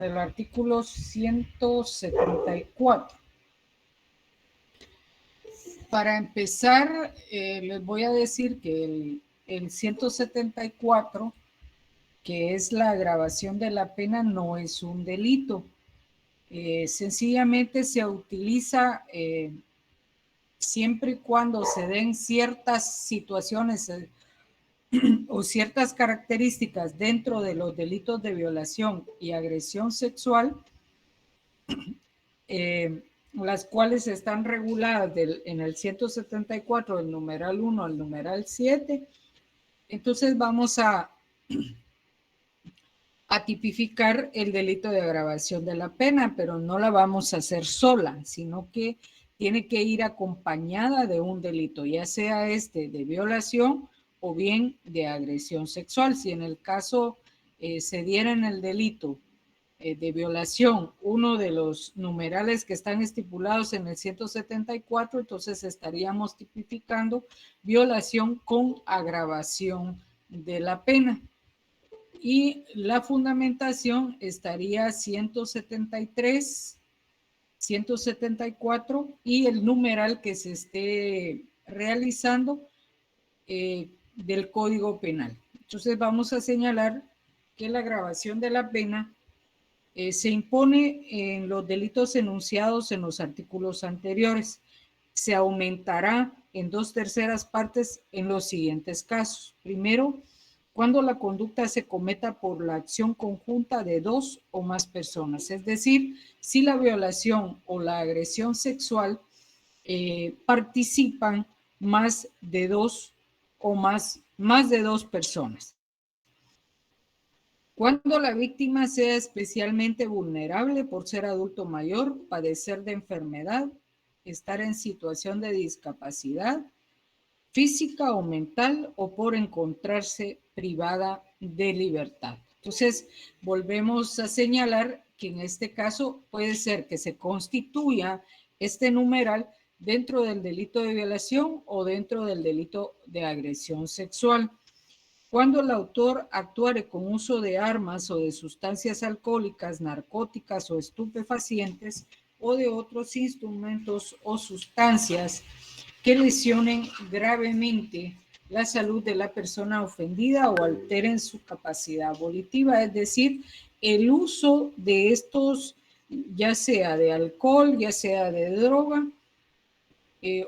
del artículo 174. Para empezar, les voy a decir que el 174, que es la agravación de la pena, no es un delito. Sencillamente se utiliza siempre y cuando se den ciertas situaciones o ciertas características dentro de los delitos de violación y agresión sexual, las cuales están reguladas en el 174, del numeral 1 al numeral 7. Entonces vamos a tipificar el delito de agravación de la pena, pero no la vamos a hacer sola, sino que tiene que ir acompañada de un delito, ya sea de violación o bien de agresión sexual. Si en el caso se diera en el delito de violación uno de los numerales que están estipulados en el 174, entonces estaríamos tipificando violación con agravación de la pena. Y la fundamentación estaría 173, 174 y el numeral que se esté realizando del Código Penal. Entonces vamos a señalar que la agravación de la pena se impone en los delitos enunciados en los artículos anteriores. Se aumentará en 2/3 partes en los siguientes casos. Primero, cuando la conducta se cometa por la acción conjunta de 2 o más personas, es decir, si la violación o la agresión sexual participan más de 2 o más de 2 personas. Cuando la víctima sea especialmente vulnerable por ser adulto mayor, padecer de enfermedad, estar en situación de discapacidad física o mental o por encontrarse privada de libertad. Entonces, volvemos a señalar que en este caso puede ser que se constituya este numeral dentro del delito de violación o dentro del delito de agresión sexual. Cuando el autor actuare con uso de armas o de sustancias alcohólicas, narcóticas o estupefacientes o de otros instrumentos o sustancias que lesionen gravemente la salud de la persona ofendida o alteren su capacidad volitiva, es decir, el uso de estos, ya sea de alcohol, ya sea de droga,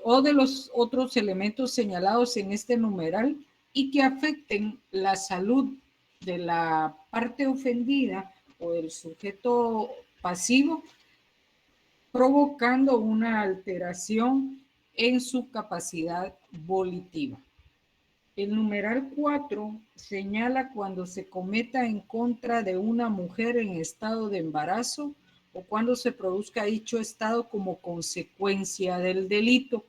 o de los otros elementos señalados en este numeral y que afecten la salud de la parte ofendida o del sujeto pasivo, provocando una alteración en su capacidad volitiva. El numeral 4 señala cuando se cometa en contra de una mujer en estado de embarazo o cuando se produzca dicho estado como consecuencia del delito.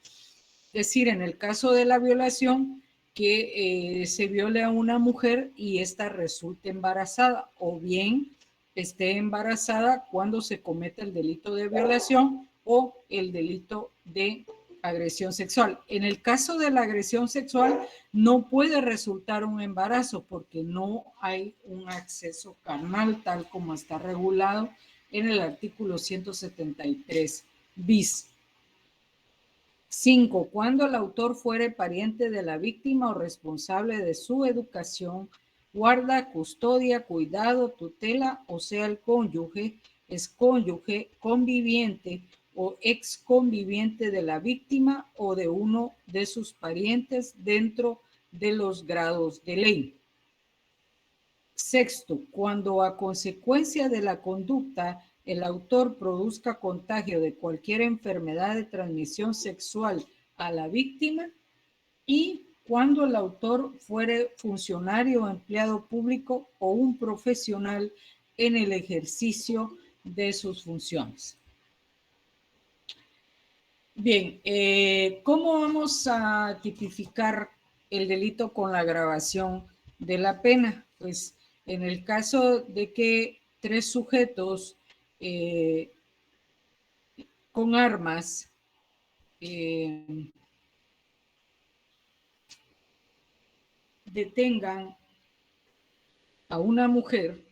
Es decir, en el caso de la violación, que se viole a una mujer y ésta resulte embarazada, o bien esté embarazada cuando se comete el delito de violación o el delito de agresión sexual. En el caso de la agresión sexual, no puede resultar un embarazo porque no hay un acceso carnal tal como está regulado en el artículo 173 bis. 5. Cuando el autor fuere pariente de la víctima o responsable de su educación, guarda, custodia, cuidado, tutela, o sea, el cónyuge, excónyuge, conviviente o exconviviente de la víctima o de uno de sus parientes dentro de los grados de ley. 6. Cuando a consecuencia de la conducta el autor produzca contagio de cualquier enfermedad de transmisión sexual a la víctima y cuando el autor fuere funcionario, empleado público o un profesional en el ejercicio de sus funciones. Bien, ¿cómo vamos a tipificar el delito con la agravación de la pena? Pues en el caso de que 3 sujetos con armas detengan a una mujer,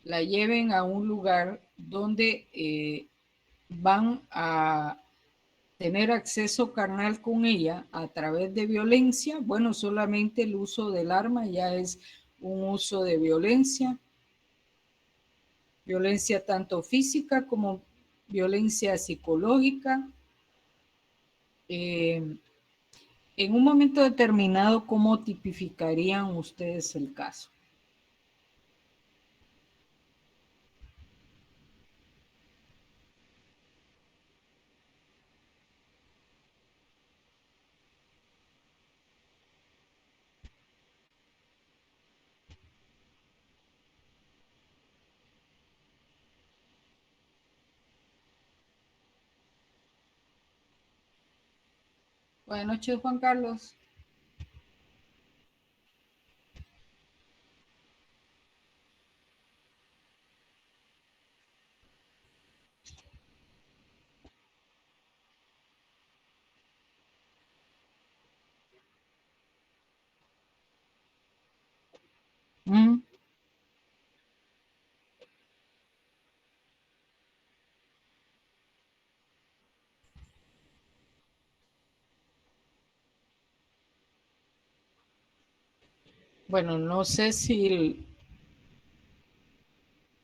la lleven a un lugar donde van a tener acceso carnal con ella a través de violencia. Bueno, solamente el uso del arma ya es un uso de violencia, violencia tanto física como violencia psicológica. En un momento determinado, ¿cómo tipificarían ustedes el caso? Buenas noches, Juan Carlos. Mm. Bueno, no sé si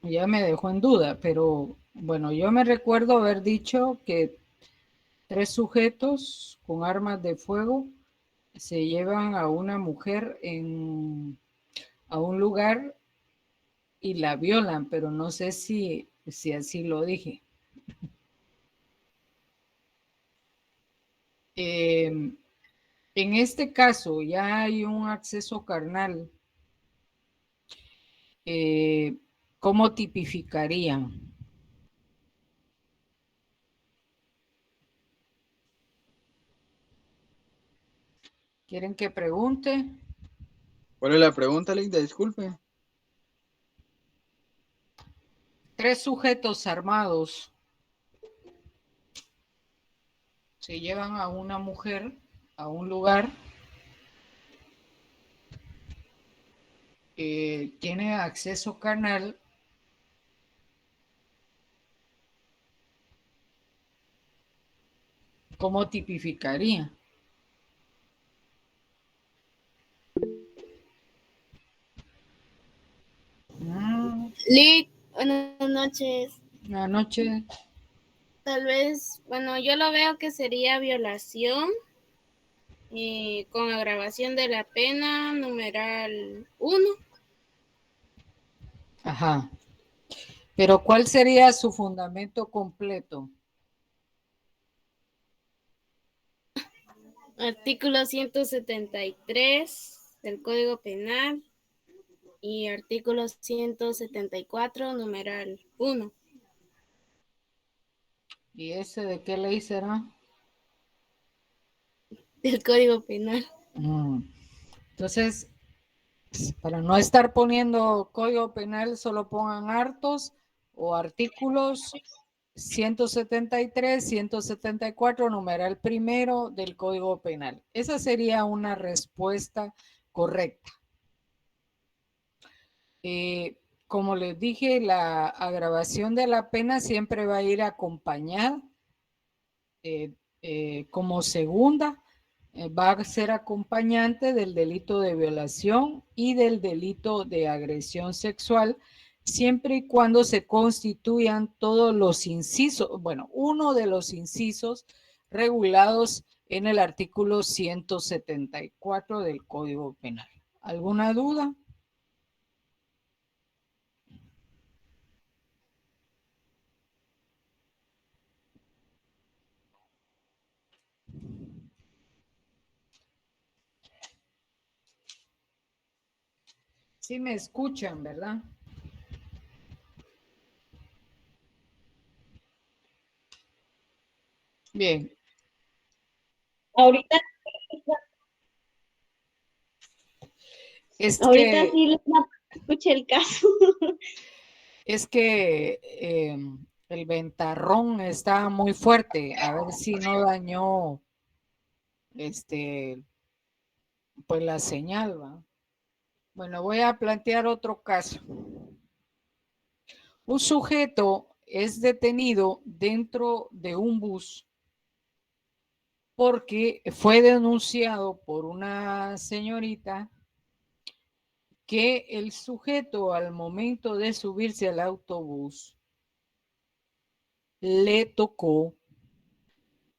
ya me dejó en duda, pero bueno, yo me recuerdo haber dicho que 3 sujetos con armas de fuego se llevan a una mujer a un lugar y la violan, pero no sé si así lo dije. En este caso ya hay un acceso carnal. ¿Cómo tipificarían? ¿Quieren que pregunte? ¿Cuál es la pregunta, Linda? Disculpe. 3 sujetos armados se llevan a una mujer a un lugar, tiene acceso carnal. ¿Cómo tipificaría? Lick, buenas noches. Buenas noches. Tal vez, bueno, yo lo veo que sería violación con agravación de la pena, numeral 1. Ajá. Pero ¿cuál sería su fundamento completo? Artículo 173 del Código Penal y artículo 174, numeral 1. ¿Y ese de qué ley será? Del Código Penal. Entonces, para no estar poniendo código penal, solo pongan hartos o artículos 173, 174, numeral primero del Código Penal. Esa sería una respuesta correcta. Como les dije, la agravación de la pena siempre va a ir acompañada como segunda, va a ser acompañante del delito de violación y del delito de agresión sexual, siempre y cuando se constituyan todos los incisos, bueno, uno de los incisos regulados en el artículo 174 del Código Penal. ¿Alguna duda? Sí me escuchan, ¿verdad? Bien. Ahorita, Es ahorita que, sí les escuché el caso. es que el ventarrón está muy fuerte. A ver si no dañó este, pues la señal, ¿va? Bueno, voy a plantear otro caso. Un sujeto es detenido dentro de un bus porque fue denunciado por una señorita que el sujeto al momento de subirse al autobús le tocó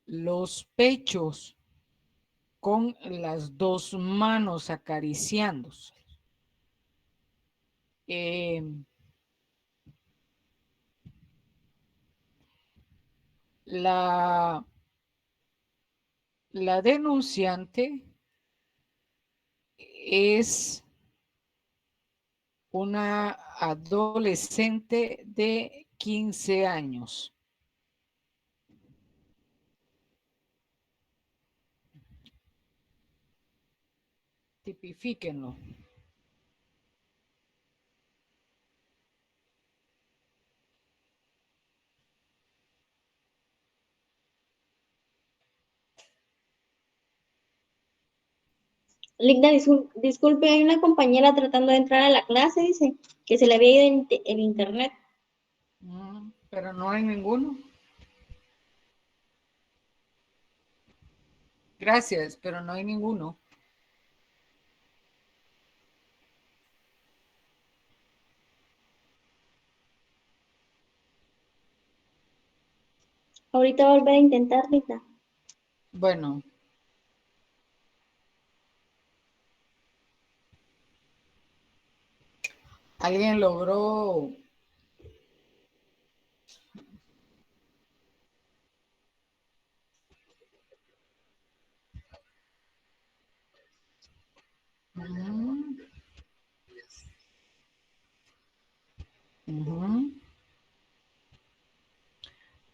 los pechos con las dos manos acariciándose. La denunciante es una adolescente de 15 años. Tipifíquenlo. Ligda, disculpe, hay una compañera tratando de entrar a la clase, dice que se le había ido el internet. Pero no hay ninguno. Gracias, pero no hay ninguno. Ahorita voy a volver a intentar, Ligda. Bueno. ¿Alguien logró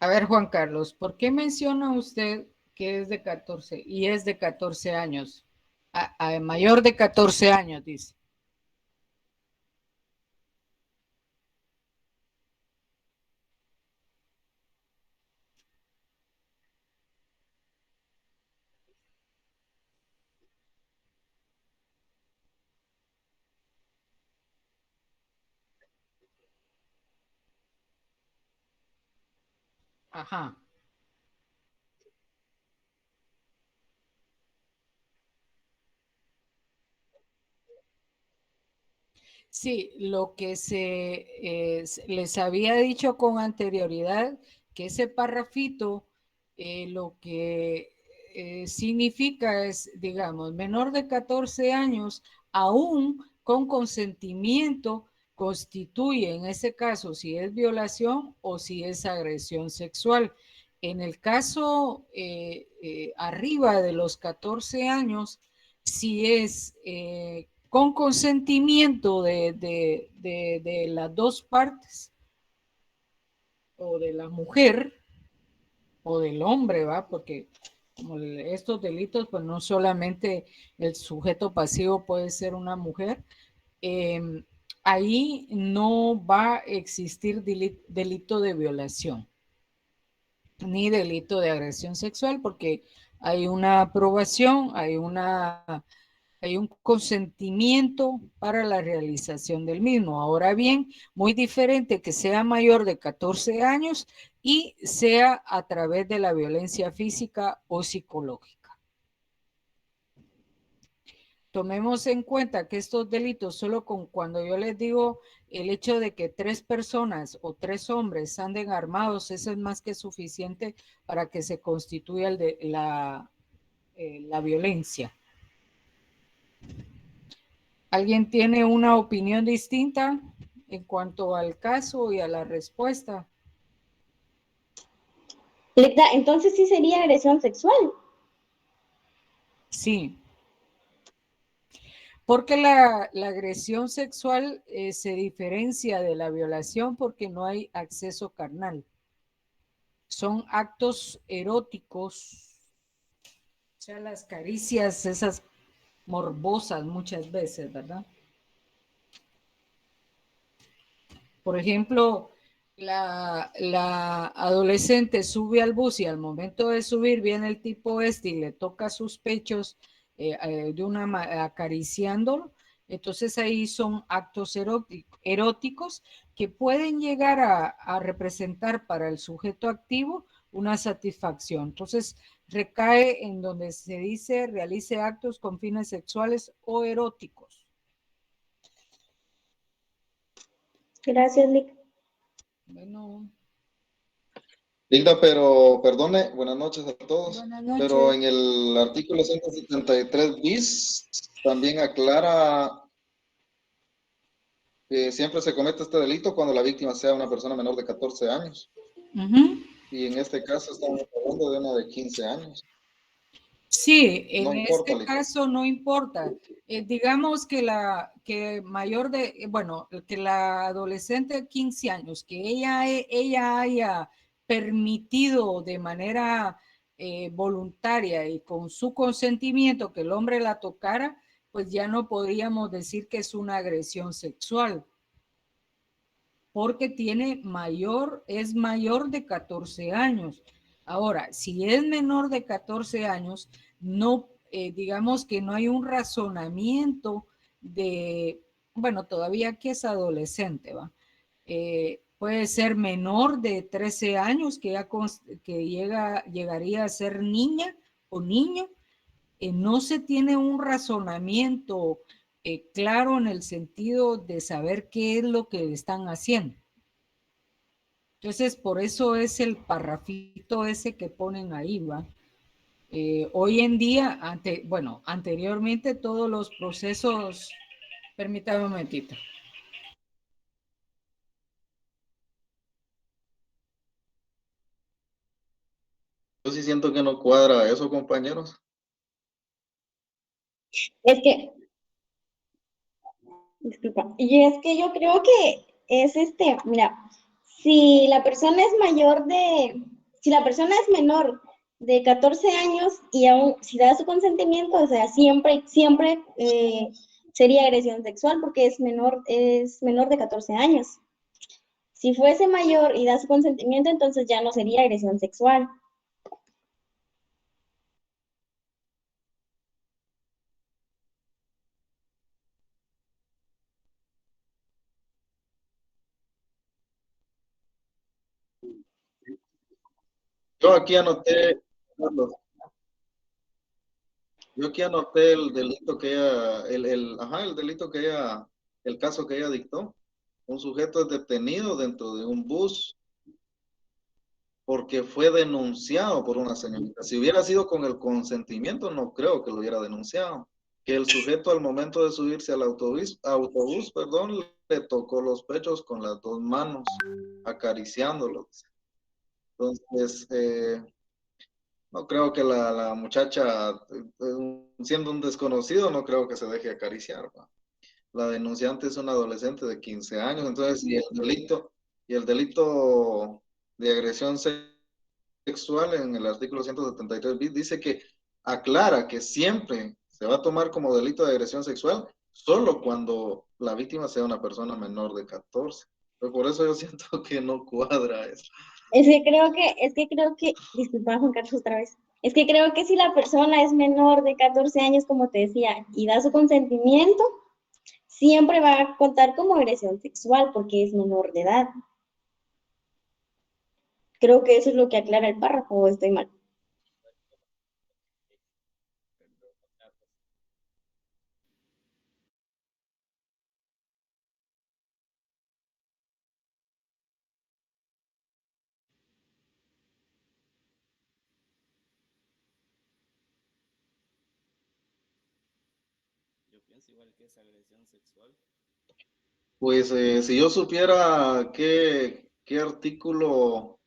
A ver, Juan Carlos, ¿por qué menciona usted que es de 14 y es de 14 años? A mayor de 14 años, dice. Ajá. Sí, lo que les había dicho con anterioridad, que ese parrafito lo que significa es, digamos, menor de 14 años, aún con consentimiento, constituye en ese caso si es violación o si es agresión sexual. En el caso arriba de los 14 años, si es con consentimiento de las dos partes, o de la mujer, o del hombre, ¿va? Porque como estos delitos, pues no solamente el sujeto pasivo puede ser una mujer, ahí no va a existir delito de violación, ni delito de agresión sexual, porque hay una aprobación, hay un consentimiento para la realización del mismo. Ahora bien, muy diferente que sea mayor de 14 años y sea a través de la violencia física o psicológica. Tomemos en cuenta que estos delitos, solo cuando yo les digo el hecho de que 3 personas o 3 hombres anden armados, eso es más que suficiente para que se constituya la violencia. ¿Alguien tiene una opinión distinta en cuanto al caso y a la respuesta? Ligda, entonces sí sería agresión sexual. Sí. Porque la agresión sexual se diferencia de la violación porque no hay acceso carnal. Son actos eróticos, o sea, las caricias, esas morbosas muchas veces, ¿verdad? Por ejemplo, la adolescente sube al bus y al momento de subir viene el tipo este y le toca sus pechos acariciándolo. Entonces ahí son actos eróticos, que pueden llegar a representar para el sujeto activo una satisfacción. Entonces, recae en donde se dice realice actos con fines sexuales o eróticos. Gracias, Lic. Bueno, Digna, pero perdone, buenas noches a todos. buenas noches. Pero en el artículo 173 bis también aclara que siempre se comete este delito cuando la víctima sea una persona menor de 14 años. Uh-huh. Y en este caso estamos hablando de una de 15 años. Sí, en No importa, este caso no importa. Digamos que la adolescente de 15 años, que ella haya permitido de manera voluntaria y con su consentimiento que el hombre la tocara, pues ya no podríamos decir que es una agresión sexual, porque es mayor de 14 años. Ahora, si es menor de 14 años, no, digamos que no hay un razonamiento de, bueno, todavía que es adolescente, ¿va? Puede ser menor de 13 años que llegaría a ser niña o niño. No se tiene un razonamiento claro en el sentido de saber qué es lo que están haciendo. Entonces, por eso es el parrafito ese que ponen ahí, ¿va? Hoy en día, anteriormente todos los procesos, permítame un momentito. Yo sí siento que no cuadra eso, compañeros. Es que, disculpa, y es que yo creo que es mira, si la persona es si la persona es menor de 14 años y aún si da su consentimiento, o sea, siempre sería agresión sexual porque es menor de 14 años. Si fuese mayor y da su consentimiento, entonces ya no sería agresión sexual. Yo aquí anoté, Carlos, yo aquí anoté el delito que ella, el delito que ella, el caso que ella dictó. Un sujeto es detenido dentro de un bus porque fue denunciado por una señorita. Si hubiera sido con el consentimiento, no creo que lo hubiera denunciado. Que el sujeto al momento de subirse al autobús, le tocó los pechos con las dos manos, acariciándolos. Entonces, no creo que la muchacha, siendo un desconocido, no creo que se deje acariciar, ¿va? La denunciante es una adolescente de 15 años, entonces, y el delito de agresión sexual en el artículo 173 bis dice que aclara que siempre se va a tomar como delito de agresión sexual solo cuando la víctima sea una persona menor de 14. Pero por eso yo siento que no cuadra eso. Es que creo que, disculpa Juan Carlos otra vez, es que creo que si la persona es menor de 14 años, como te decía, y da su consentimiento, siempre va a contar como agresión sexual porque es menor de edad. Creo que eso es lo que aclara el párrafo, o estoy mal. Yo pienso igual que es agresión sexual. Pues si yo supiera qué artículo,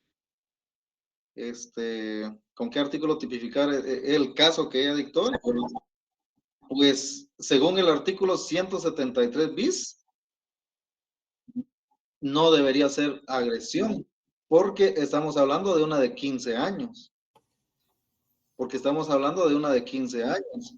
con qué artículo tipificar el caso que ella dictó, pues según el artículo 173 bis, no debería ser agresión, porque estamos hablando de una de 15 años. Porque estamos hablando de una de 15 años.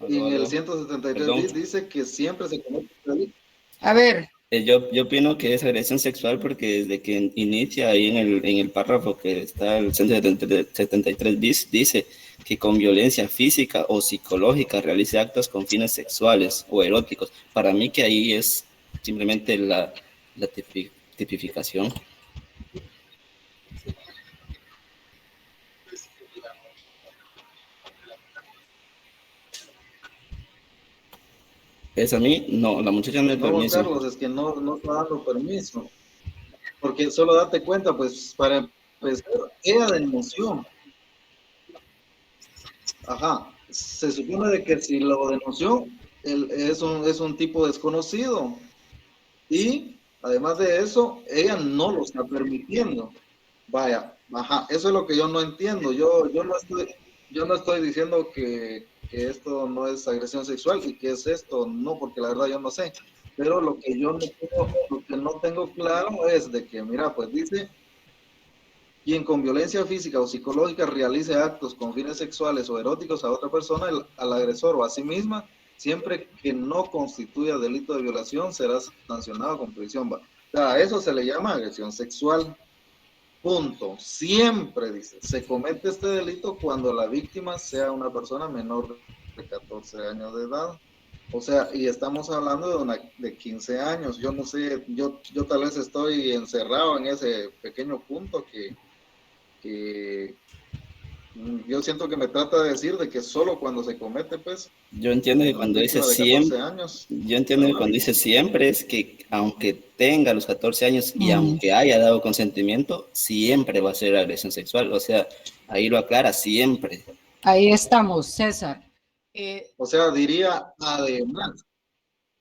Y en el 173 bis dice que siempre se comete delito. A ver. Yo opino que es agresión sexual porque desde que inicia ahí en el párrafo que está el 173 bis, dice que con violencia física o psicológica realice actos con fines sexuales o eróticos. Para mí que ahí es simplemente la tipificación. ¿Es a mí? No, la muchacha no le No, Juan permiso. Carlos, es que no está dando permiso. Porque solo date cuenta, pues, para empezar, ella denunció. Ajá. Se supone de que si lo denunció, es un tipo desconocido. Y además de eso, ella no lo está permitiendo. Vaya, ajá, eso es lo que yo no entiendo. Yo no estoy diciendo que esto no es agresión sexual y que es esto, no, porque la verdad yo no sé. Pero lo que no tengo claro es de que, mira, pues dice, quien con violencia física o psicológica realice actos con fines sexuales o eróticos a otra persona, al agresor o a sí misma, siempre que no constituya delito de violación, será sancionado con prisión. O sea, a eso se le llama agresión sexual. Punto. Siempre, dice, se comete este delito cuando la víctima sea una persona menor de 14 años de edad. O sea, y estamos hablando de 15 años. Yo no sé, yo tal vez estoy encerrado en ese pequeño punto que yo siento que me trata de decir de que solo cuando se comete, pues, Yo entiendo que en cuando dice víctimas de 14 siempre, años. yo entiendo que Ajá. cuando dice siempre es que aunque tenga los 14 años y Mm. aunque haya dado consentimiento, siempre va a ser agresión sexual. O sea, ahí lo aclara, siempre. Ahí estamos, César. O sea, diría además.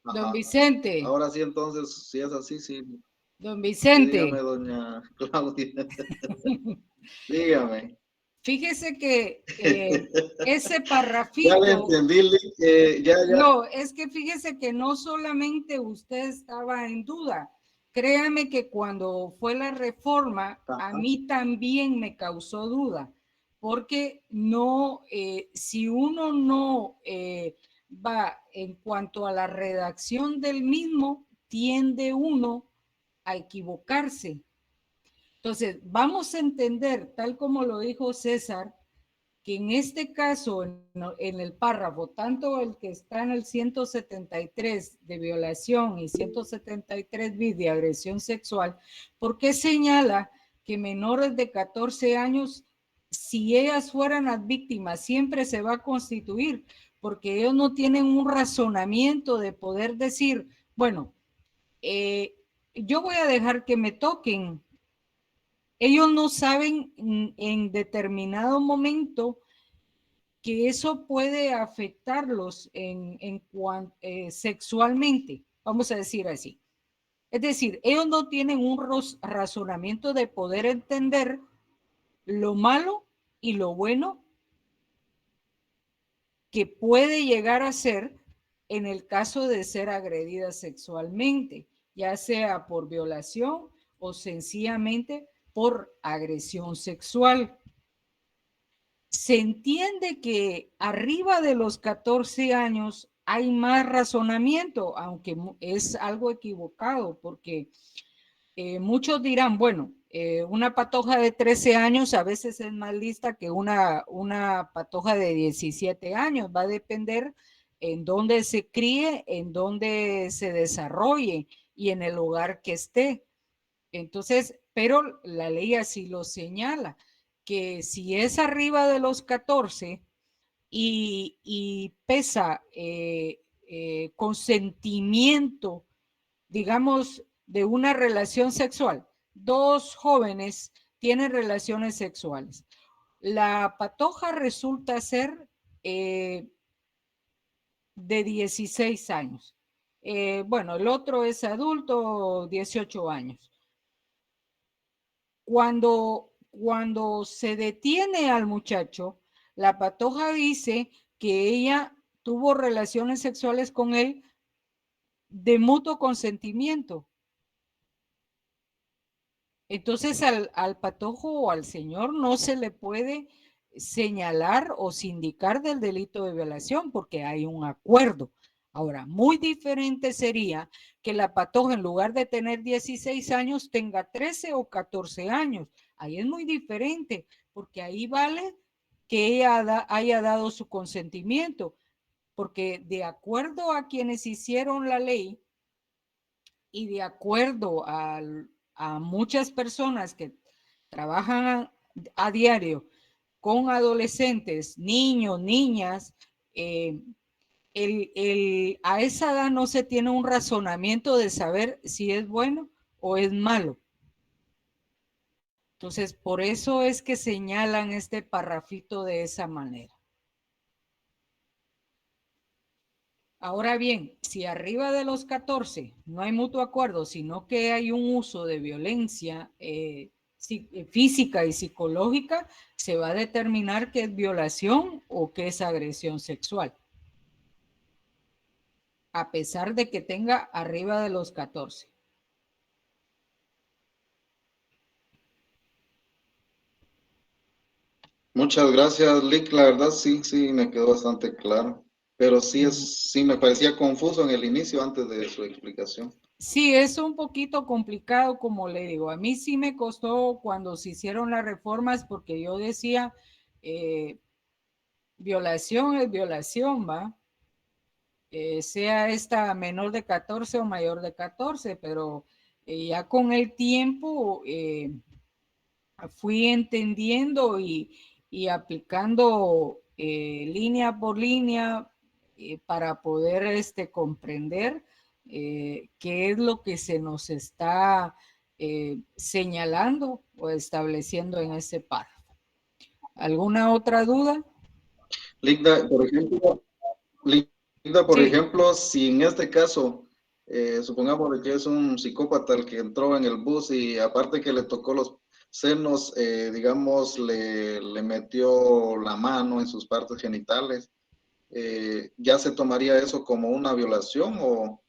Don Ajá. Vicente, Ahora sí, entonces, si es así, sí. don Sí, Vicente, dígame, doña Claudia. Dígame. fíjese que ese Ya le parrafito, entendí, ya. no, es que fíjese que no solamente usted estaba en duda, créame que cuando fue la reforma, a Ajá. mí también me causó duda, porque no, si uno no va en cuanto a la redacción del mismo, tiende uno a equivocarse. Entonces, vamos a entender, tal como lo dijo César, que en este caso, en el párrafo, tanto el que está en el 173 de violación y 173 bis de agresión sexual, ¿por qué señala que menores de 14 años, si ellas fueran las víctimas, siempre se va a constituir? Porque ellos no tienen un razonamiento de poder decir, bueno, yo voy a dejar que me toquen. Ellos no saben en determinado momento que eso puede afectarlos sexualmente, vamos a decir así. Es decir, ellos no tienen un razonamiento de poder entender lo malo y lo bueno que puede llegar a ser en el caso de ser agredida sexualmente, ya sea por violación o sencillamente por agresión sexual. Se entiende que arriba de los 14 años hay más razonamiento, aunque es algo equivocado, porque muchos dirán, bueno, una patoja de 13 años a veces es más lista que una patoja de 17 años, va a depender en dónde se críe, en dónde se desarrolle y en el lugar que esté. Entonces, pero la ley así lo señala, que si es arriba de los 14 y pesa consentimiento, digamos, de una relación sexual, dos jóvenes tienen relaciones sexuales. La patoja resulta ser de 16 años. Bueno, el otro es adulto, 18 años. Cuando se detiene al muchacho, la patoja dice que ella tuvo relaciones sexuales con él de mutuo consentimiento. Entonces al patojo o al señor no se le puede señalar o sindicar del delito de violación porque hay un acuerdo. Ahora, muy diferente sería que la patoja en lugar de tener 16 años tenga 13 o 14 años. Ahí es muy diferente porque ahí vale que ella haya dado su consentimiento, porque de acuerdo a quienes hicieron la ley, y de acuerdo a muchas personas que trabajan a diario con adolescentes, niños, niñas, a esa edad no se tiene un razonamiento de saber si es bueno o es malo. Entonces, por eso es que señalan este parrafito de esa manera. Ahora bien, si arriba de los 14 no hay mutuo acuerdo, sino que hay un uso de violencia física y psicológica, se va a determinar qué es violación o qué es agresión sexual, a pesar de que tenga arriba de los 14. Muchas gracias, Lick. La verdad, sí, me quedó bastante claro. Pero sí me parecía confuso en el inicio antes de su explicación. Sí, es un poquito complicado, como le digo. A mí sí me costó cuando se hicieron las reformas porque yo decía, violación es violación, ¿va? Sea esta menor de 14 o mayor de 14, pero ya con el tiempo fui entendiendo y aplicando línea por línea para poder comprender qué es lo que se nos está señalando o estableciendo en ese párrafo. ¿Alguna otra duda? Linda, por Sí. ejemplo, si en este caso, supongamos que es un psicópata el que entró en el bus y aparte que le tocó los senos, digamos, le metió la mano en sus partes genitales, ¿ya se tomaría eso como una violación o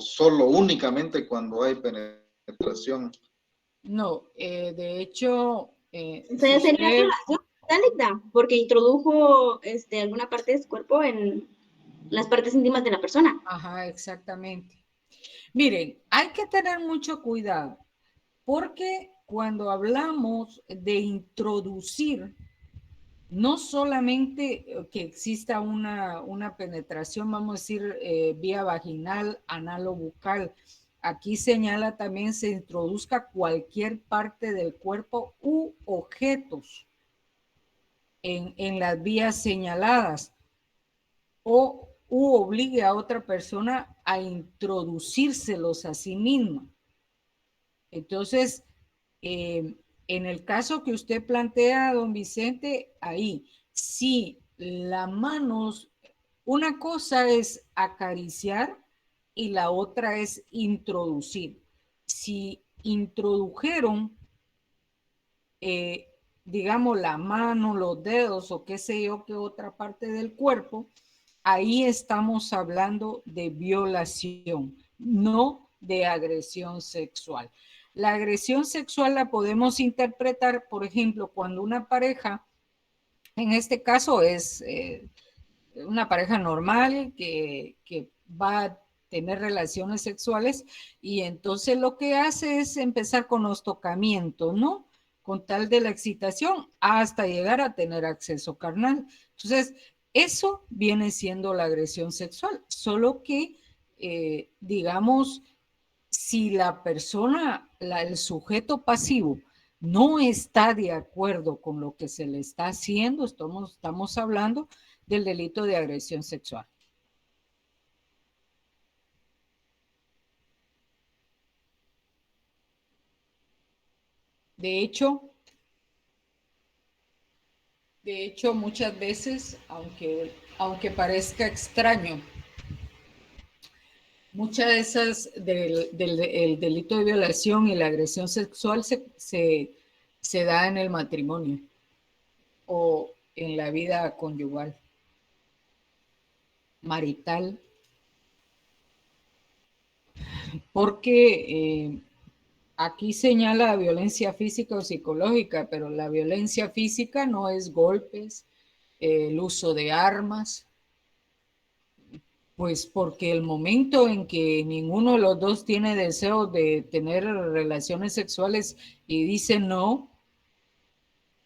solo únicamente cuando hay penetración? No, de hecho, O sea, sería violación, Linda, porque introdujo alguna parte de su cuerpo en las partes íntimas de la persona. Ajá, exactamente. Miren, hay que tener mucho cuidado porque cuando hablamos de introducir, no solamente que exista una penetración, vamos a decir, vía vaginal, anal o bucal. Aquí señala también se introduzca cualquier parte del cuerpo u objetos en las vías señaladas u obligue a otra persona a introducírselos a sí misma. Entonces, en el caso que usted plantea, don Vicente, ahí, si la mano, una cosa es acariciar y la otra es introducir. Si introdujeron, digamos, la mano, los dedos o qué sé yo, qué otra parte del cuerpo, ahí estamos hablando de violación, no de agresión sexual. La agresión sexual la podemos interpretar, por ejemplo, cuando una pareja, en este caso es una pareja normal que va a tener relaciones sexuales y entonces lo que hace es empezar con los tocamientos, ¿no? Con tal de la excitación hasta llegar a tener acceso carnal. Entonces, eso viene siendo la agresión sexual, solo que, digamos, si la persona, el sujeto pasivo, no está de acuerdo con lo que se le está haciendo, estamos hablando del delito de agresión sexual. De hecho, muchas veces, aunque parezca extraño, muchas de esas el delito de violación y la agresión sexual se da en el matrimonio o en la vida conyugal, marital, porque aquí señala violencia física o psicológica, pero la violencia física no es golpes, el uso de armas, pues porque el momento en que ninguno de los dos tiene deseo de tener relaciones sexuales y dice no,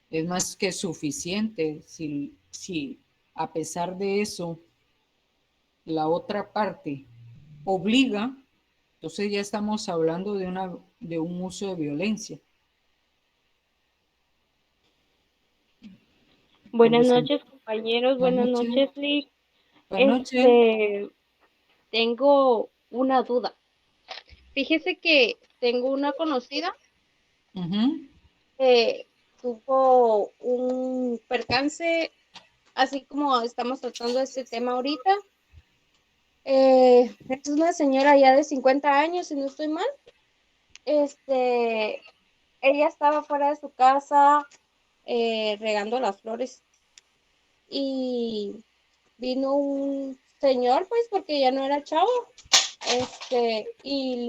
es más que suficiente. Si a pesar de eso la otra parte obliga, Entonces ya estamos hablando de un uso de violencia. Buenas Como noches, compañeros. buenas Buenas noches. noches, Lick. Buenas noches. Tengo una duda. Fíjese que tengo una conocida Ujú. que tuvo un percance, así como estamos tratando este tema ahorita. Es una señora ya de 50 años, si no estoy mal. Ella estaba fuera de su casa regando las flores y vino un señor, pues, porque ya no era chavo, y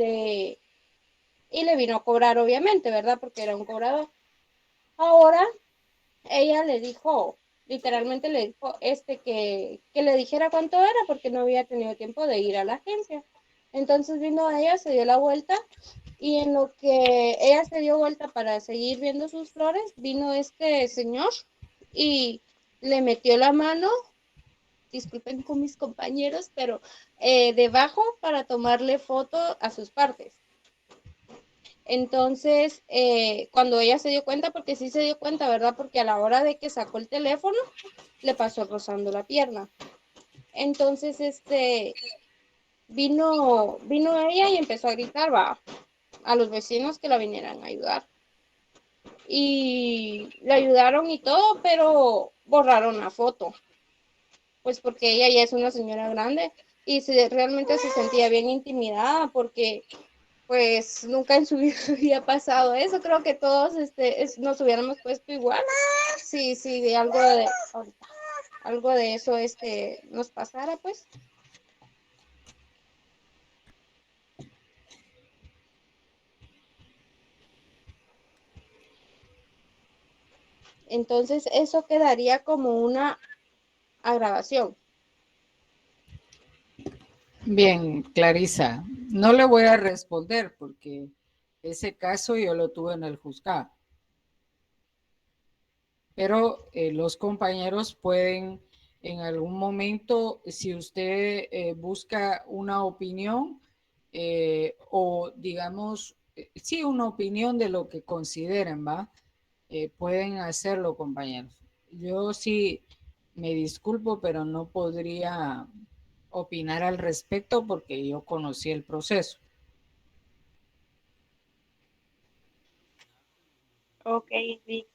le vino a cobrar, obviamente, ¿verdad? Porque era un cobrador. Ahora, ella le dijo, literalmente le dijo, que le dijera cuánto era, porque no había tenido tiempo de ir a la agencia. Entonces vino ella, se dio la vuelta, y en lo que ella se dio vuelta para seguir viendo sus flores, vino este señor y le metió la mano, disculpen con mis compañeros, pero debajo para tomarle foto a sus partes. Entonces, cuando ella se dio cuenta, porque sí se dio cuenta, ¿verdad? Porque a la hora de que sacó el teléfono, le pasó rozando la pierna. Entonces, vino ella y empezó a gritar, va, a los vecinos que la vinieran a ayudar. Y le ayudaron y todo, pero borraron la foto, pues porque ella ya es una señora grande y realmente se sentía bien intimidada porque pues nunca en su vida había pasado eso. Creo que todos nos hubiéramos puesto igual. Sí, sí, de algo de eso nos pasara, pues. Entonces, eso quedaría como una agravación. Bien, Clarisa, no le voy a responder porque ese caso yo lo tuve en el juzgado. Pero los compañeros pueden en algún momento, si usted busca una opinión o digamos, sí, una opinión de lo que consideren, ¿va? Pueden hacerlo, compañeros. Yo sí me disculpo, pero no podría opinar al respecto porque yo conocí el proceso. Ok, sí.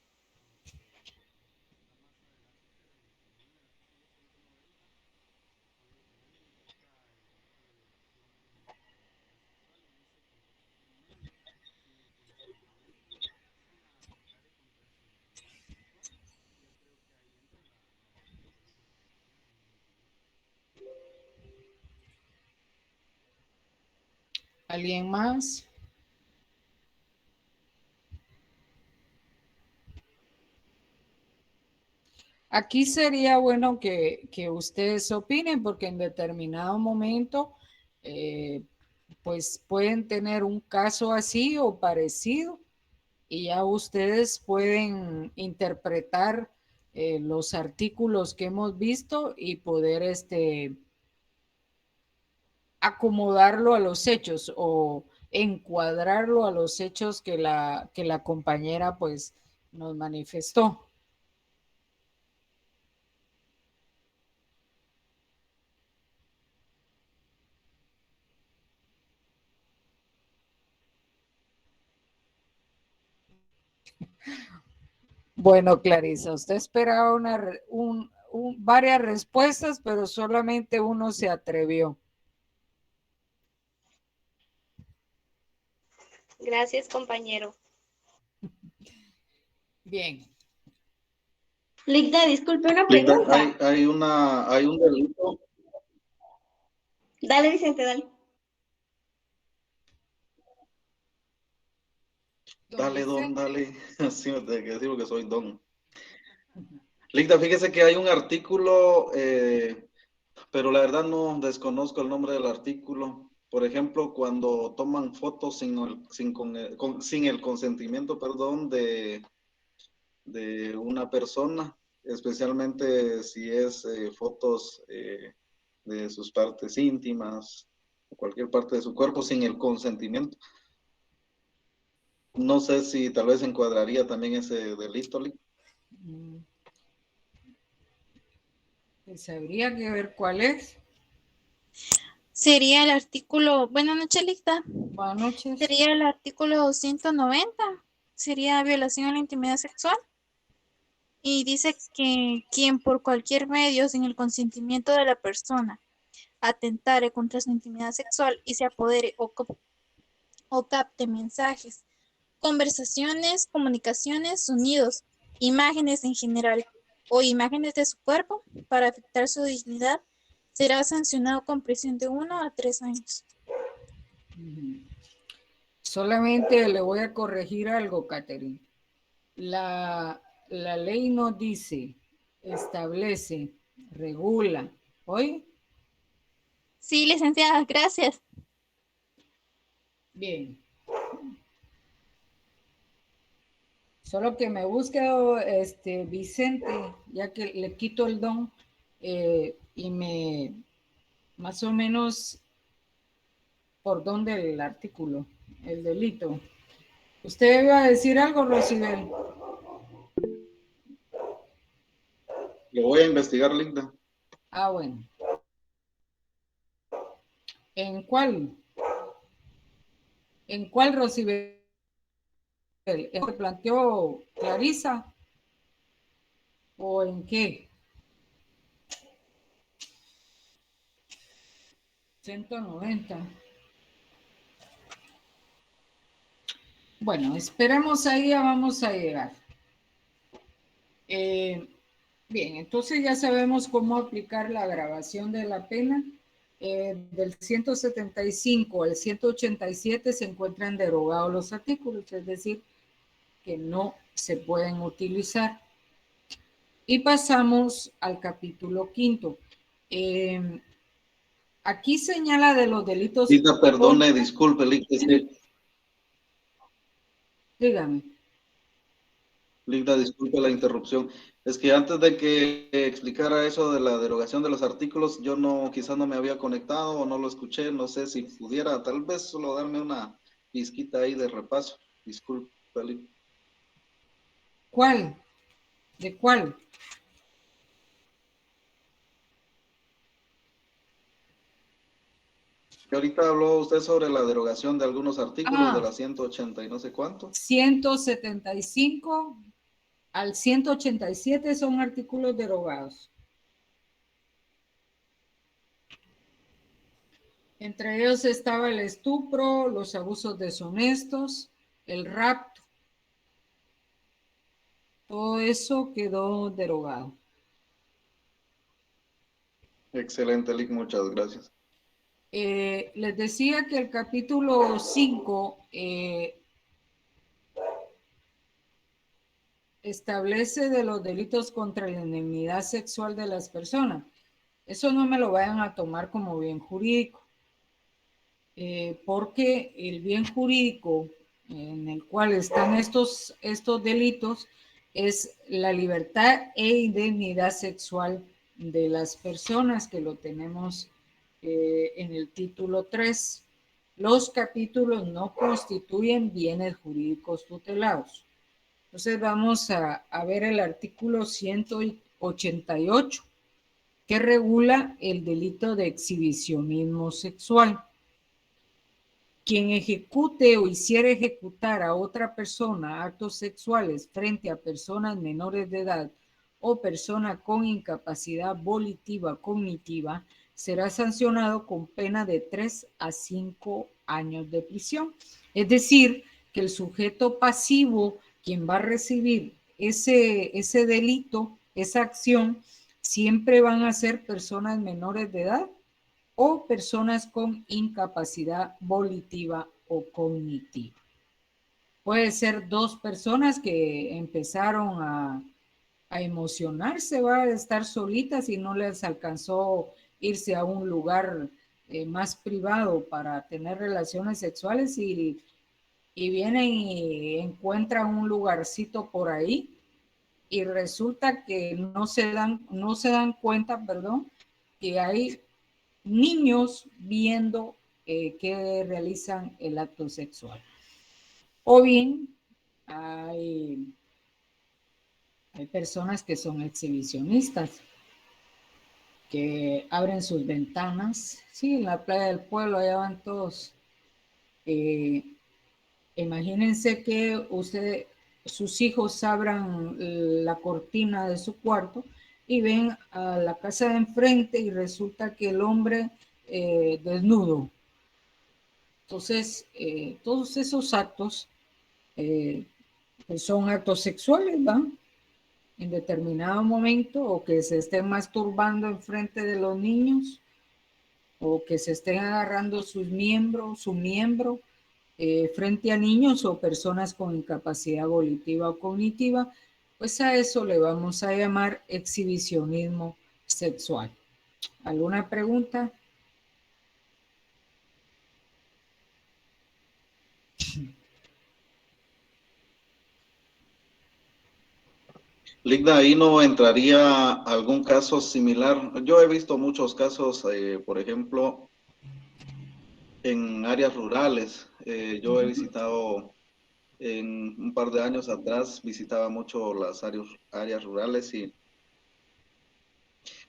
¿Alguien más? Aquí sería bueno que ustedes opinen porque en determinado momento pues pueden tener un caso así o parecido y ya ustedes pueden interpretar los artículos que hemos visto y poder acomodarlo a los hechos o encuadrarlo a los hechos que la compañera pues nos manifestó. Bueno, Clarisa, usted esperaba varias respuestas, pero solamente uno se atrevió. Gracias, compañero. Bien. Ligda, disculpe una Linda, pregunta. hay un delito. Dale, Vicente, dale. Dale, don, Vicente. dale. Así me tengo que decir porque soy don. Linda, fíjese que hay un artículo, pero la verdad no desconozco el nombre del artículo. Por ejemplo, cuando toman fotos sin el consentimiento, perdón, de una persona, especialmente si es fotos de sus partes íntimas cualquier parte de su cuerpo sin el consentimiento. No sé si tal vez encuadraría también ese delito, Lic. Pues habría que ver cuál es. Sería el artículo, buenas noches, Lista. Buenas noches. Sería el artículo 290. Sería violación a la intimidad sexual. Y dice que quien por cualquier medio, sin el consentimiento de la persona, atentare contra su intimidad sexual y se apodere o capte mensajes, conversaciones, comunicaciones, sonidos, imágenes en general o imágenes de su cuerpo para afectar su dignidad, será sancionado con prisión de 1 a 3 años. Solamente le voy a corregir algo, Catherine. La ley no dice, establece, regula. ¿Oye? Sí, licenciada, gracias. Bien. Solo que me busque Vicente, ya que le quito el don y me más o menos por dónde el artículo, el delito. ¿Usted iba a decir algo, Rosibel? Lo voy a investigar, Linda. Ah, bueno. ¿En cuál? ¿En cuál, Rosibel? ¿En que planteó Clarisa? ¿O en qué? 190. Bueno, esperemos ahí, ya vamos a llegar. Bien, entonces ya sabemos cómo aplicar la agravación de la pena. Del 175 al 187 se encuentran derogados los artículos, es decir, que no se pueden utilizar. Y pasamos al capítulo 5. Aquí señala de los delitos... Linda, perdone, disculpe, Linda. Dígame. Linda, disculpe la interrupción. Es que antes de que explicara eso de la derogación de los artículos, yo quizás no me había conectado o no lo escuché. No sé si pudiera tal vez solo darme una pizquita ahí de repaso. Disculpe, Linda. ¿Cuál? ¿De cuál? Que ahorita habló usted sobre la derogación de algunos artículos de la 180 y no sé cuánto. 175 al 187 son artículos derogados. Entre ellos estaba el estupro, los abusos deshonestos, el rapto. Todo eso quedó derogado. Excelente, Lick, muchas gracias. Les decía que el capítulo 5 establece de los delitos contra la indemnidad sexual de las personas. Eso no me lo vayan a tomar como bien jurídico, porque el bien jurídico en el cual están estos delitos es la libertad e indemnidad sexual de las personas, que lo tenemos en el título 3. Los capítulos no constituyen bienes jurídicos tutelados. Entonces vamos a ver el artículo 188, que regula el delito de exhibicionismo sexual. Quien ejecute o hiciera ejecutar a otra persona actos sexuales frente a personas menores de edad o persona con incapacidad volitiva cognitiva será sancionado con pena de 3 a 5 años de prisión. Es decir, que el sujeto pasivo, quien va a recibir ese delito, esa acción, siempre van a ser personas menores de edad o personas con incapacidad volitiva o cognitiva. Puede ser dos personas que empezaron a emocionarse, va a estar solitas y no les alcanzó irse a un lugar más privado para tener relaciones sexuales y vienen y encuentran un lugarcito por ahí y resulta que no se dan cuenta, que hay niños viendo que realizan el acto sexual. O bien hay personas que son exhibicionistas, que abren sus ventanas. Sí, en la playa del pueblo allá van todos. Imagínense que sus hijos abran la cortina de su cuarto y ven a la casa de enfrente y resulta que el hombre desnudo. Entonces, todos esos actos pues son actos sexuales, ¿va? En determinado momento, o que se estén masturbando enfrente de los niños, o que se estén agarrando su miembro frente a niños o personas con incapacidad volitiva o cognitiva, pues a eso le vamos a llamar exhibicionismo sexual. ¿Alguna pregunta? Ligda, ahí no entraría algún caso similar. Yo he visto muchos casos, por ejemplo, en áreas rurales. Yo he visitado en un par de años atrás, visitaba mucho las áreas rurales y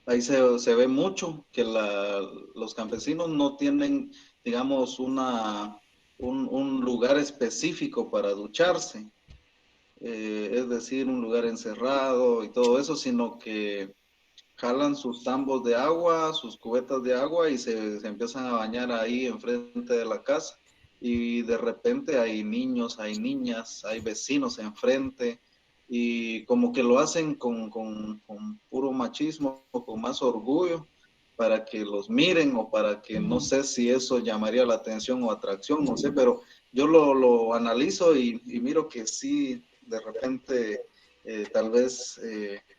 ahí se ve mucho que los campesinos no tienen, digamos, un lugar específico para ducharse. Es decir, un lugar encerrado y todo eso, sino que jalan sus tambos de agua, sus cubetas de agua y se empiezan a bañar ahí enfrente de la casa. Y de repente hay niños, hay niñas, hay vecinos enfrente y como que lo hacen con puro machismo o con más orgullo para que los miren o para que no sé si eso llamaría la atención o atracción, no sé, pero yo lo analizo y miro que sí, de repente tal vez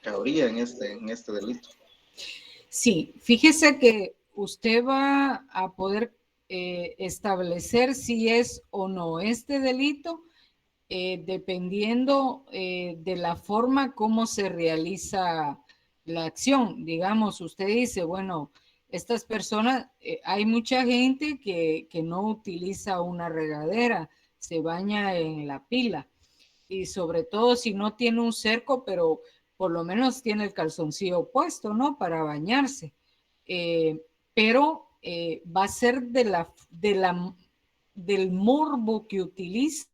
cabría en este delito. Sí, fíjese que usted va a poder establecer si es o no este delito dependiendo de la forma como se realiza la acción. Digamos, usted dice, bueno, estas personas, hay mucha gente que no utiliza una regadera, se baña en la pila y sobre todo si no tiene un cerco, pero por lo menos tiene el calzoncillo puesto, ¿no? Para bañarse. Pero va a ser del morbo que utilice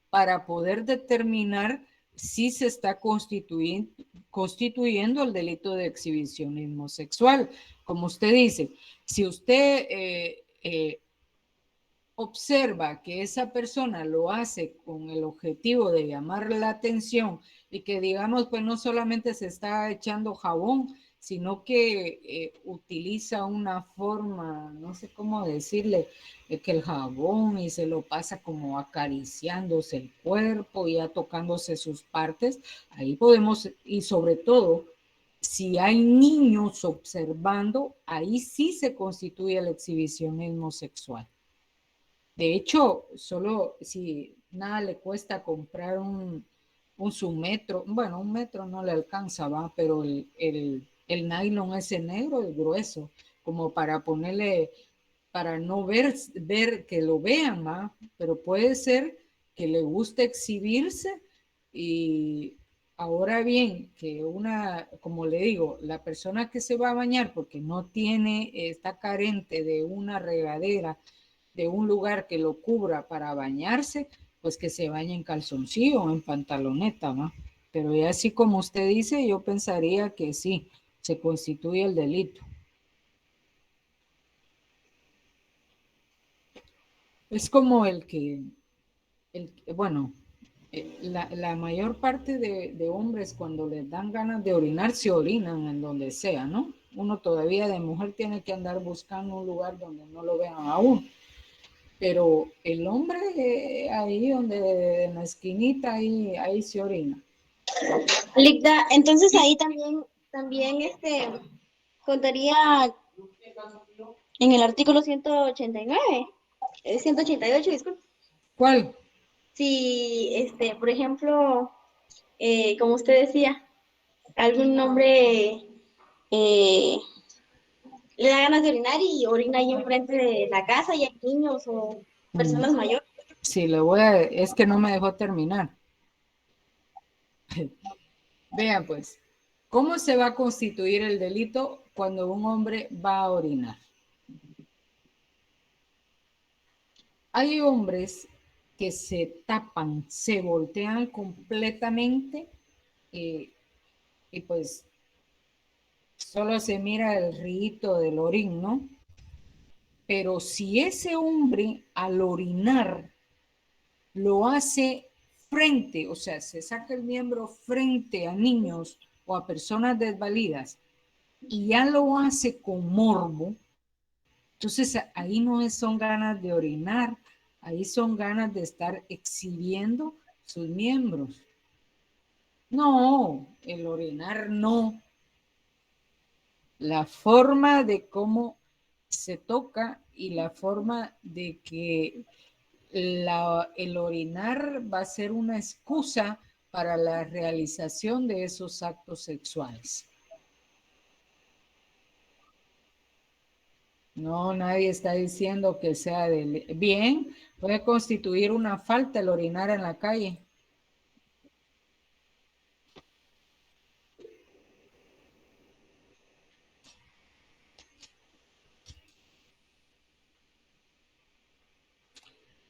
para poder determinar si se está constituyendo el delito de exhibicionismo sexual. Como usted dice, si usted observa que esa persona lo hace con el objetivo de llamar la atención y que digamos pues no solamente se está echando jabón, sino que utiliza una forma, no sé cómo decirle, que el jabón y se lo pasa como acariciándose el cuerpo y ya tocándose sus partes, ahí podemos, y sobre todo, si hay niños observando, ahí sí se constituye el exhibicionismo sexual. De hecho, solo si nada le cuesta comprar un submetro, bueno, un metro no le alcanza, va, pero el nylon ese negro es grueso, como para ponerle, para no ver que lo vean, va, pero puede ser que le guste exhibirse y ahora bien, que como le digo, la persona que se va a bañar porque no tiene, está carente de una regadera, de un lugar que lo cubra para bañarse, pues que se bañe en calzoncillo o en pantaloneta, ¿no? Pero ya así como usted dice, yo pensaría que sí, se constituye el delito. Es como bueno, la mayor parte de hombres cuando les dan ganas de orinar, se orinan en donde sea, ¿no? Uno todavía de mujer tiene que andar buscando un lugar donde no lo vean a uno. Pero el hombre ahí donde en la esquinita ahí se orina. Ligda, entonces ahí también contaría en el artículo 189, 188, disculpe. ¿Cuál? Si, por ejemplo, como usted decía, algún hombre le da ganas de orinar y orina ahí enfrente de la casa y hay niños o personas mayores. Sí, es que no me dejó terminar. Vean pues, ¿cómo se va a constituir el delito cuando un hombre va a orinar? Hay hombres que se tapan, se voltean completamente y pues solo se mira el rito del orín, ¿no? Pero si ese hombre al orinar lo hace frente, o sea, se saca el miembro frente a niños o a personas desvalidas y ya lo hace con morbo, entonces ahí no son ganas de orinar, ahí son ganas de estar exhibiendo sus miembros. No, el orinar no. La forma de cómo se toca y la forma de que el orinar va a ser una excusa para la realización de esos actos sexuales. No, nadie está diciendo que sea bien, puede constituir una falta el orinar en la calle.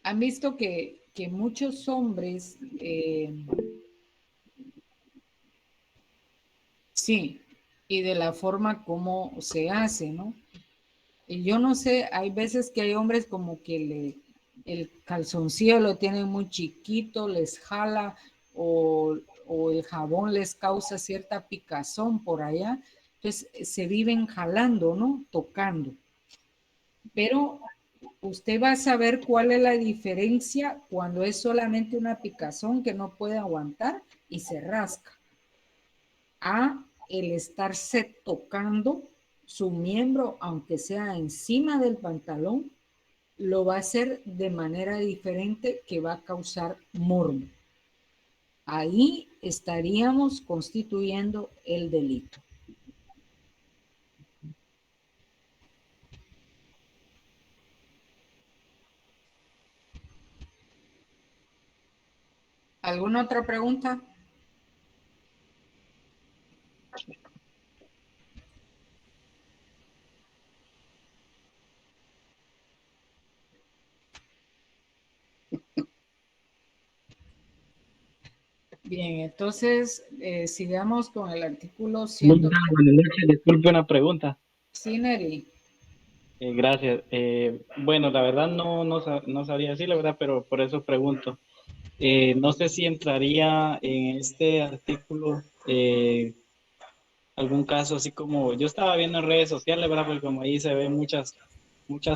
Han visto que muchos hombres, sí, y de la forma como se hace, ¿no? Y yo no sé, hay veces que hay hombres como que el calzoncillo lo tienen muy chiquito, les jala o el jabón les causa cierta picazón por allá, entonces se viven jalando, ¿no? Tocando. Pero usted va a saber cuál es la diferencia cuando es solamente una picazón que no puede aguantar y se rasca, a el estarse tocando su miembro, aunque sea encima del pantalón, lo va a hacer de manera diferente que va a causar morbo. Ahí estaríamos constituyendo el delito. ¿Alguna otra pregunta? Bien, entonces sigamos con el artículo 100. Buenas noches, disculpe una pregunta. Sí, Neri. Gracias. Bueno, la verdad no sabría decir la verdad, pero por eso pregunto. No sé si entraría en este artículo algún caso así como yo estaba viendo en redes sociales, ¿verdad? Porque como ahí se ven muchas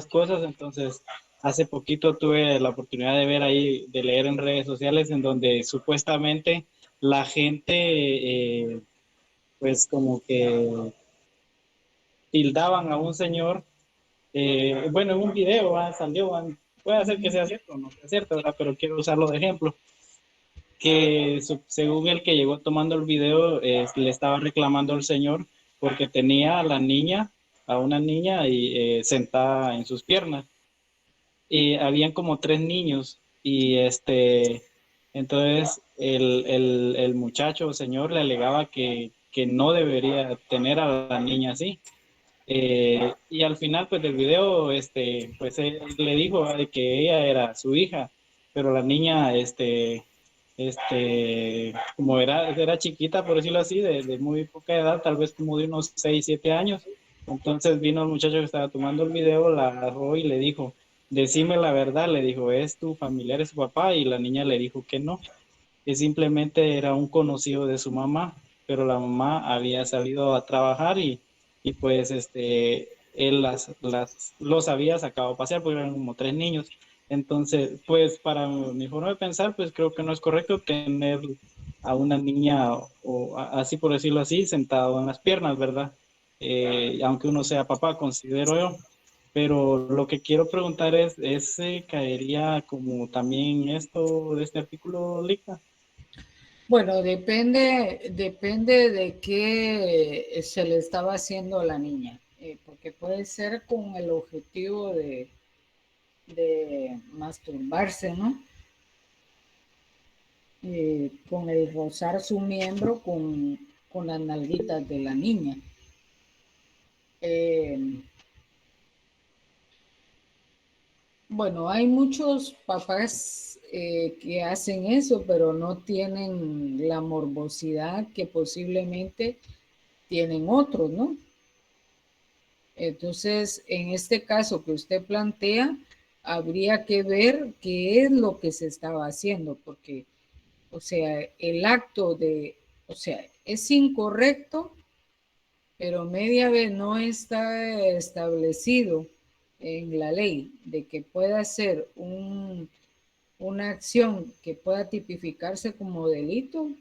cosas, entonces hace poquito tuve la oportunidad de ver ahí, de leer en redes sociales en donde supuestamente la gente pues como que tildaban a un señor, bueno, en un video salió, puede ser que sea cierto o no sea cierto, ¿verdad? Pero quiero usarlo de ejemplo, que según el que llegó tomando el video, le estaba reclamando al señor porque tenía a la niña, a una niña y, sentada en sus piernas. Y habían como 3 niños y entonces el muchacho o señor le alegaba que no debería tener a la niña así. Y al final, pues del video, pues él le dijo de que ella era su hija, pero la niña, como era chiquita, por decirlo así, de muy poca edad, tal vez como de unos 6, 7 años. Entonces vino el muchacho que estaba tomando el video, la agarró y le dijo, decime la verdad, le dijo, ¿es tu familiar, es tu papá? Y la niña le dijo que no, que simplemente era un conocido de su mamá, pero la mamá había salido a trabajar y pues él los había sacado a pasear porque eran como 3 niños. Entonces, pues para mi forma de pensar, pues creo que no es correcto tener a una niña así por decirlo así, sentado en las piernas, ¿verdad? Aunque uno sea papá, considero yo. Pero lo que quiero preguntar es, ¿ese caería como también esto de este artículo, Lica? Bueno, depende de qué se le estaba haciendo a la niña, porque que puede ser con el objetivo de masturbarse, ¿no? Con el rozar su miembro con las nalguitas de la niña. Bueno, hay muchos papás que hacen eso, pero no tienen la morbosidad que posiblemente tienen otros, ¿no? Entonces, en este caso que usted plantea, habría que ver qué es lo que se estaba haciendo, porque, o sea, el acto de, o sea, es incorrecto, pero media vez no está establecido en la ley de que pueda ser una acción que pueda tipificarse como delito.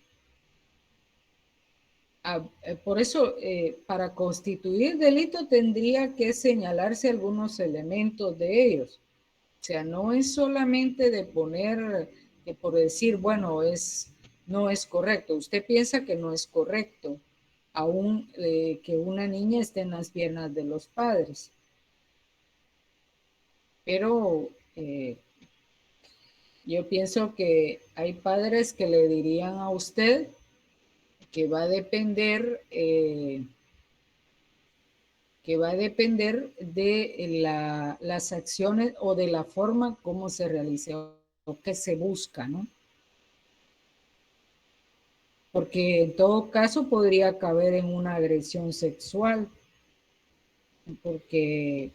Por eso, para constituir delito tendría que señalarse algunos elementos de ellos. O sea, no es solamente de poner, que por decir, bueno, no es correcto. Usted piensa que no es correcto, aún que una niña esté en las piernas de los padres. Pero yo pienso que hay padres que le dirían a usted que va a depender de las acciones o de la forma como se realice o que se busca, ¿no? Porque en todo caso podría caber en una agresión sexual, porque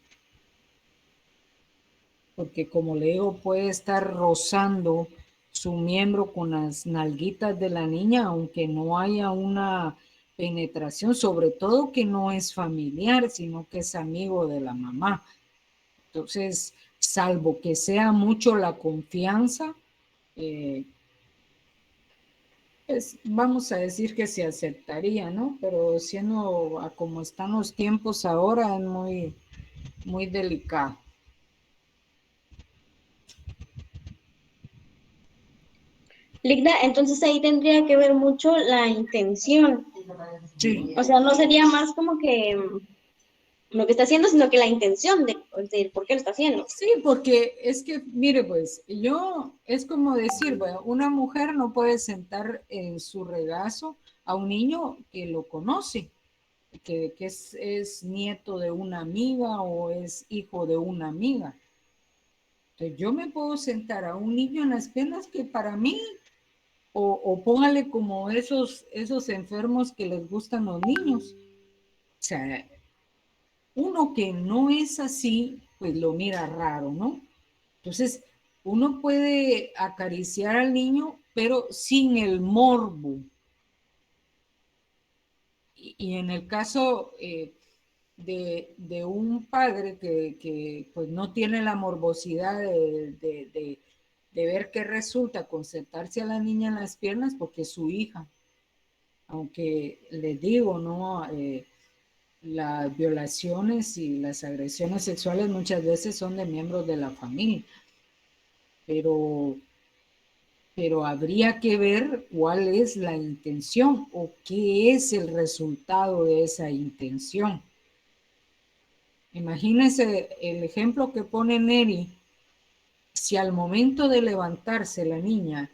como le digo, puede estar rozando su miembro con las nalguitas de la niña, aunque no haya una penetración, sobre todo que no es familiar, sino que es amigo de la mamá. Entonces, salvo que sea mucho la confianza, pues vamos a decir que se aceptaría, ¿no? Pero siendo a como están los tiempos ahora, es muy, muy delicado. Ligda, entonces ahí tendría que ver mucho la intención. Sí. O sea, no sería más como que lo que está haciendo, sino que la intención de por qué lo está haciendo. Sí, porque es que, mire, pues, es como decir, bueno, una mujer no puede sentar en su regazo a un niño que lo conoce, que es nieto de una amiga o es hijo de una amiga. Entonces, yo me puedo sentar a un niño en las piernas que para mí, o póngale como esos enfermos que les gustan los niños. O sea, uno que no es así, pues lo mira raro, ¿no? Entonces, uno puede acariciar al niño, pero sin el morbo. Y en el caso de un padre que pues no tiene la morbosidad de ver qué resulta con sentarse a la niña en las piernas, porque es su hija. Aunque les digo, ¿no? Las violaciones y las agresiones sexuales muchas veces son de miembros de la familia, pero habría que ver cuál es la intención o qué es el resultado de esa intención. Imagínense el ejemplo que pone Neri. Si al momento de levantarse la niña,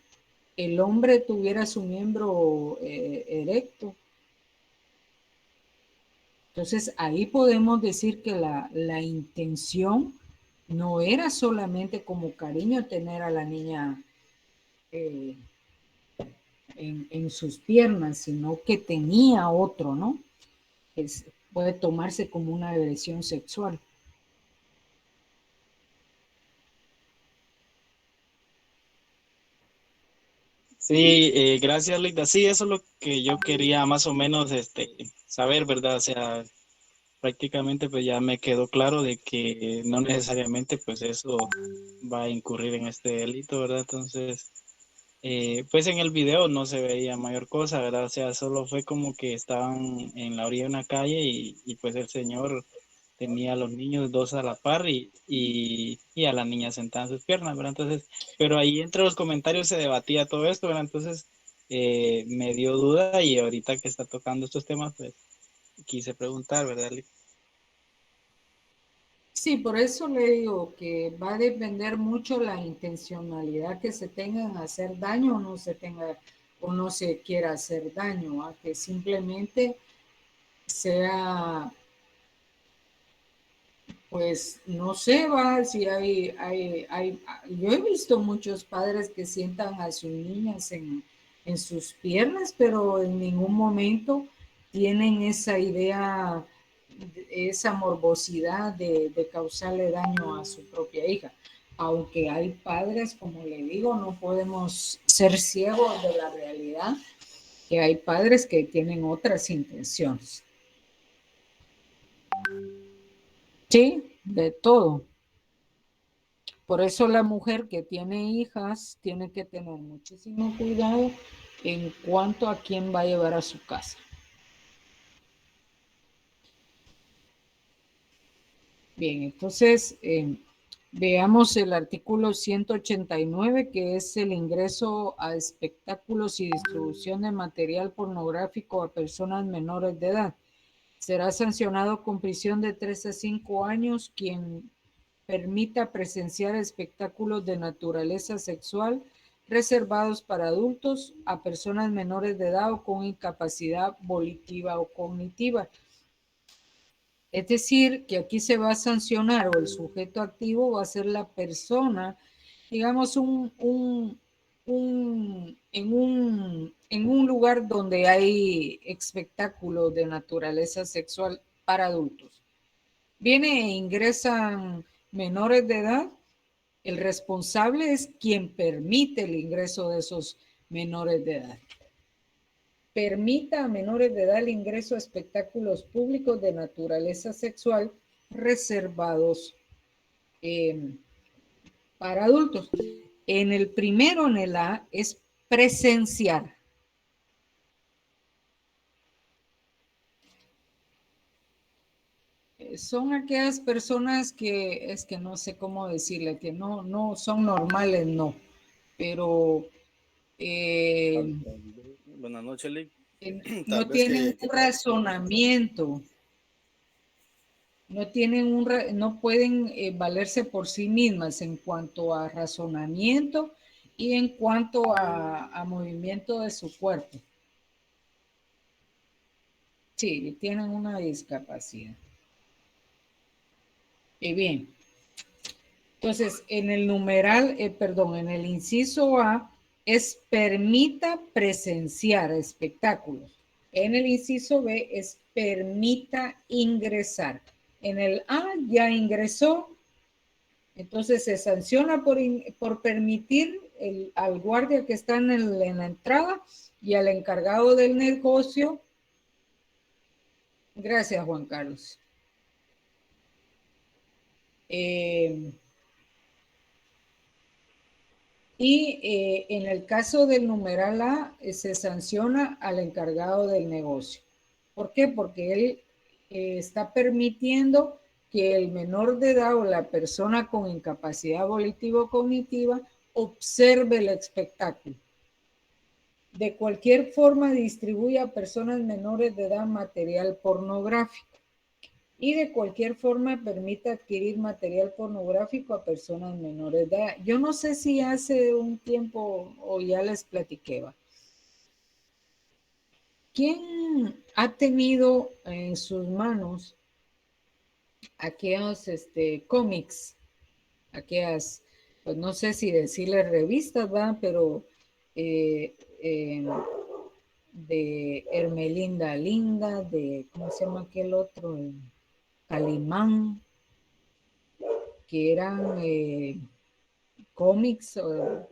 el hombre tuviera su miembro erecto, entonces ahí podemos decir que la intención no era solamente como cariño tener a la niña en sus piernas, sino que tenía otro, ¿no? Puede tomarse como una agresión sexual. Sí, gracias, Linda. Sí, eso es lo que yo quería más o menos saber, ¿verdad? O sea, prácticamente pues ya me quedó claro de que no necesariamente pues eso va a incurrir en este delito, ¿verdad? Entonces, pues en el video no se veía mayor cosa, ¿verdad? O sea, solo fue como que estaban en la orilla de una calle y pues el señor tenía a los niños dos a la par y a la niña sentada en sus piernas, ¿verdad? Entonces, pero ahí entre los comentarios se debatía todo esto, ¿verdad? Entonces, me dio duda y ahorita que está tocando estos temas, pues quise preguntar, ¿verdad? Sí, por eso le digo que va a depender mucho la intencionalidad que se tenga en hacer daño o no se tenga o no se quiera hacer daño, a que simplemente sea, pues no sé, va, si yo he visto muchos padres que sientan a sus niñas en sus piernas, pero en ningún momento tienen esa idea, esa morbosidad de causarle daño a su propia hija. Aunque hay padres, como le digo, no podemos ser ciegos de la realidad, que hay padres que tienen otras intenciones. Sí, de todo. Por eso la mujer que tiene hijas tiene que tener muchísimo cuidado en cuanto a quién va a llevar a su casa. Bien, entonces veamos el artículo 189, que es el ingreso a espectáculos y distribución de material pornográfico a personas menores de edad. Será sancionado con prisión de 3 a 5 años quien permita presenciar espectáculos de naturaleza sexual reservados para adultos a personas menores de edad o con incapacidad volitiva o cognitiva. Es decir, que aquí se va a sancionar o el sujeto activo va a ser la persona, digamos, en un lugar donde hay espectáculos de naturaleza sexual para adultos. Viene e ingresan menores de edad, el responsable es quien permite el ingreso de esos menores de edad. Permita a menores de edad el ingreso a espectáculos públicos de naturaleza sexual reservados para adultos. En el primero, en el A, es presenciar. Son aquellas personas que es que no sé cómo decirle, que no son normales, no, pero Buenas noches, Lick. Tal no vez tienen un razonamiento, no pueden valerse por sí mismas en cuanto a razonamiento y en cuanto a movimiento de su cuerpo. Sí, tienen una discapacidad. Y bien, entonces en el numeral, en el inciso A es permita presenciar espectáculos. En el inciso B es permita ingresar. En el A ya ingresó, entonces se sanciona por permitir al guardia que está en la entrada y al encargado del negocio. Gracias, Juan Carlos. En el caso del numeral A, se sanciona al encargado del negocio. ¿Por qué? Porque él está permitiendo que el menor de edad o la persona con incapacidad volitiva o cognitiva observe el espectáculo. De cualquier forma, distribuye a personas menores de edad material pornográfico. Y de cualquier forma permite adquirir material pornográfico a personas menores de edad. Yo no sé si hace un tiempo o ya les platiqué. ¿Va? ¿Quién ha tenido en sus manos aquellos cómics? Aquellas, pues no sé si decirles revistas, ¿va? Pero de Hermelinda Linda, de, ¿cómo se llama aquel otro? Calimán, que eran cómics o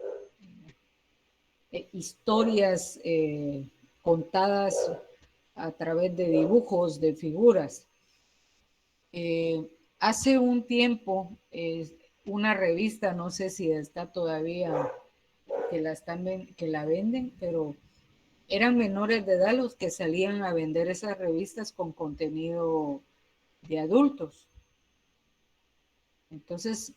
historias contadas a través de dibujos, de figuras. Hace un tiempo, una revista, no sé si está todavía, que la venden, pero eran menores de edad los que salían a vender esas revistas con contenido de adultos. Entonces,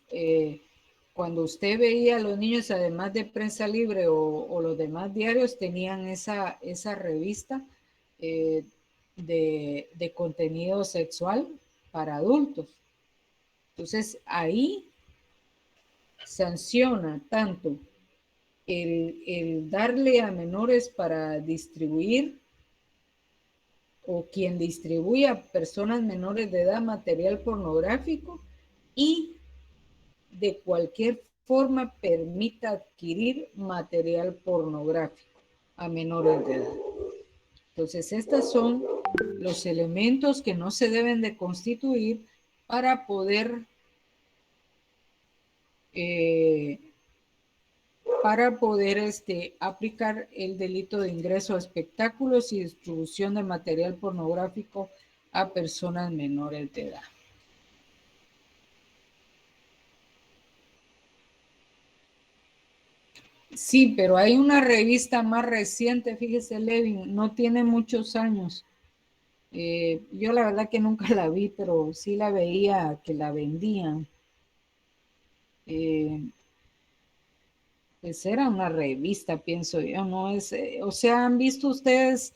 cuando usted veía a los niños, además de Prensa Libre o los demás diarios, tenían esa revista de contenido sexual para adultos. Entonces, ahí sanciona tanto el darle a menores para distribuir o quien distribuye a personas menores de edad material pornográfico y de cualquier forma permita adquirir material pornográfico a menores de edad. Entonces, estos son los elementos que no se deben de constituir para poder aplicar el delito de ingreso a espectáculos y distribución de material pornográfico a personas menores de edad. Sí, pero hay una revista más reciente, fíjese, Levin, no tiene muchos años. Yo la verdad que nunca la vi, pero sí la veía que la vendían. Pues era una revista, pienso yo, ¿no? O sea, ¿han visto ustedes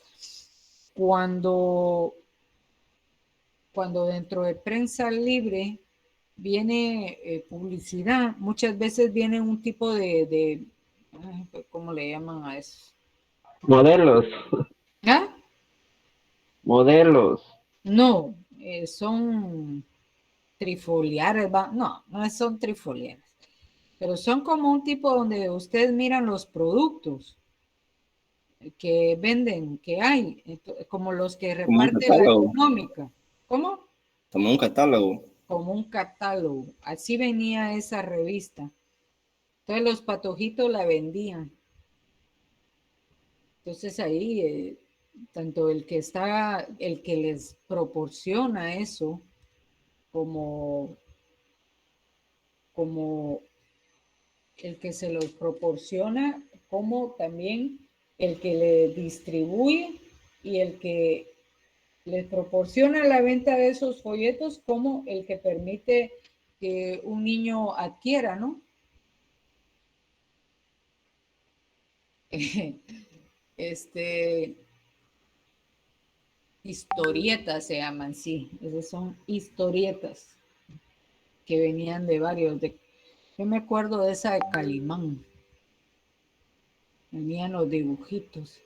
cuando dentro de prensa libre viene publicidad? Muchas veces viene un tipo de ¿cómo le llaman a eso? Modelos. ¿Ah? Modelos. No, son trifoliares, no son trifoliares, pero son como un tipo donde ustedes miran los productos que venden, que hay, como los que Como un reparte la catálogo. económica. ¿Cómo? Como un catálogo. Como un catálogo. Así venía esa revista. Entonces los patojitos la vendían. Entonces ahí, tanto el que les proporciona eso, como el que se los proporciona, como también el que le distribuye y el que les proporciona la venta de esos folletos, como el que permite que un niño adquiera, ¿no? Historietas se llaman, sí, esas son historietas que venían de varios. Yo me acuerdo de esa de Calimán, venían los dibujitos.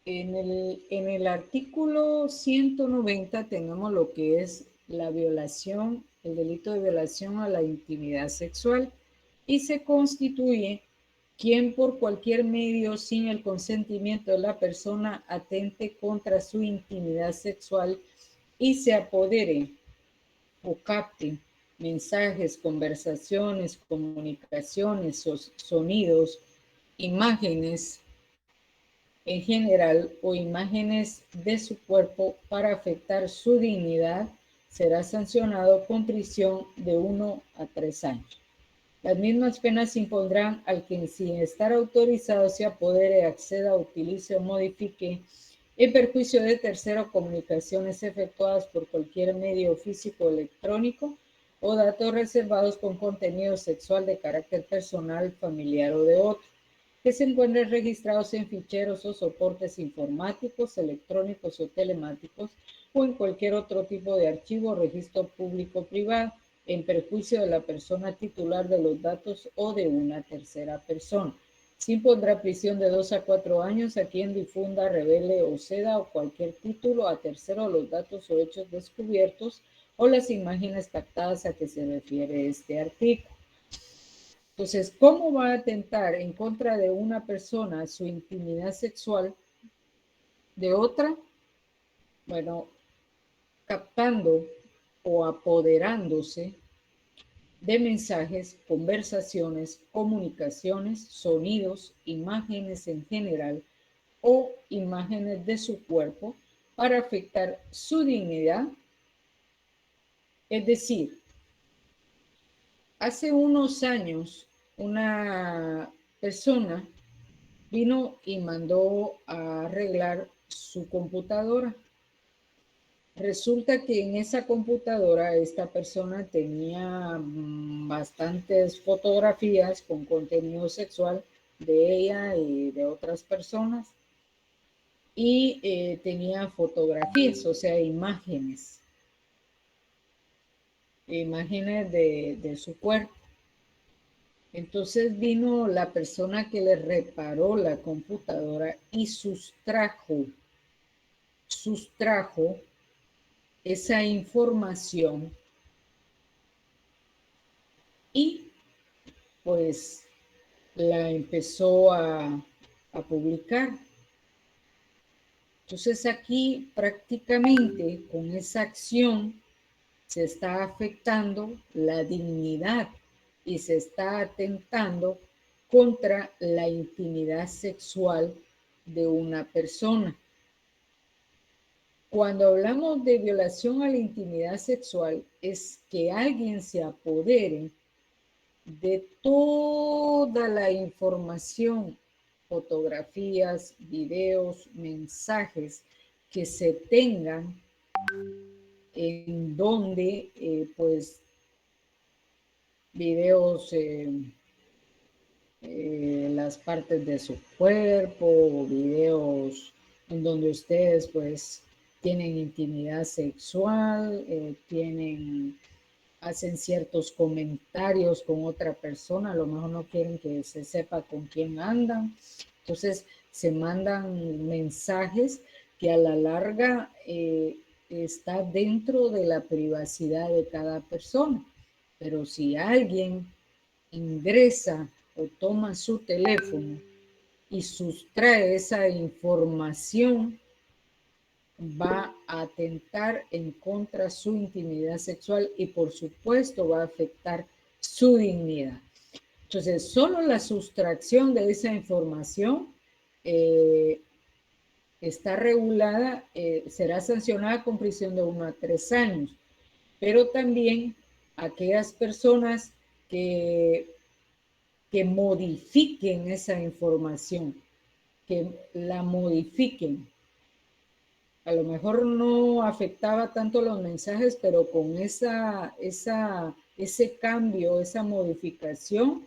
En el artículo 190 tenemos lo que es la violación, el delito de violación a la intimidad sexual, y se constituye quien por cualquier medio sin el consentimiento de la persona atente contra su intimidad sexual y se apodere o capte mensajes, conversaciones, comunicaciones, sonidos, imágenes en general o imágenes de su cuerpo para afectar su dignidad, será sancionado con prisión de 1 a 3 años. Las mismas penas se impondrán al que sin estar autorizado se apodere, acceda, utilice o modifique en perjuicio de tercero comunicaciones efectuadas por cualquier medio físico o electrónico o datos reservados con contenido sexual de carácter personal, familiar o de otro, que se encuentren registrados en ficheros o soportes informáticos, electrónicos o telemáticos o en cualquier otro tipo de archivo o registro público o privado, en perjuicio de la persona titular de los datos o de una tercera persona. Se impondrá prisión de 2 a 4 años a quien difunda, revele o ceda o cualquier título a tercero los datos o hechos descubiertos o las imágenes captadas a que se refiere este artículo. Entonces, ¿cómo va a atentar en contra de una persona su intimidad sexual de otra? Bueno, captando o apoderándose de mensajes, conversaciones, comunicaciones, sonidos, imágenes en general o imágenes de su cuerpo para afectar su dignidad. Es decir, hace unos años una persona vino y mandó a arreglar su computadora. Resulta que en esa computadora esta persona tenía bastantes fotografías con contenido sexual de ella y de otras personas, y tenía fotografías, o sea, imágenes de su cuerpo. Entonces vino la persona que le reparó la computadora y sustrajo esa información y pues la empezó a publicar. Entonces aquí prácticamente con esa acción se está afectando la dignidad y se está atentando contra la intimidad sexual de una persona. Cuando hablamos de violación a la intimidad sexual, es que alguien se apodere de toda la información, fotografías, videos, mensajes que se tengan en donde, pues, videos, las partes de su cuerpo, videos en donde ustedes, pues, tienen intimidad sexual, hacen ciertos comentarios con otra persona, a lo mejor no quieren que se sepa con quién andan, entonces se mandan mensajes que a la larga está dentro de la privacidad de cada persona, pero si alguien ingresa o toma su teléfono y sustrae esa información, va a atentar en contra de su intimidad sexual y por supuesto va a afectar su dignidad. Entonces, solo la sustracción de esa información está regulada, será sancionada con prisión de 1 a 3 años, pero también aquellas personas que modifiquen esa información, que la modifiquen. A lo mejor no afectaba tanto los mensajes, pero con ese cambio, esa modificación,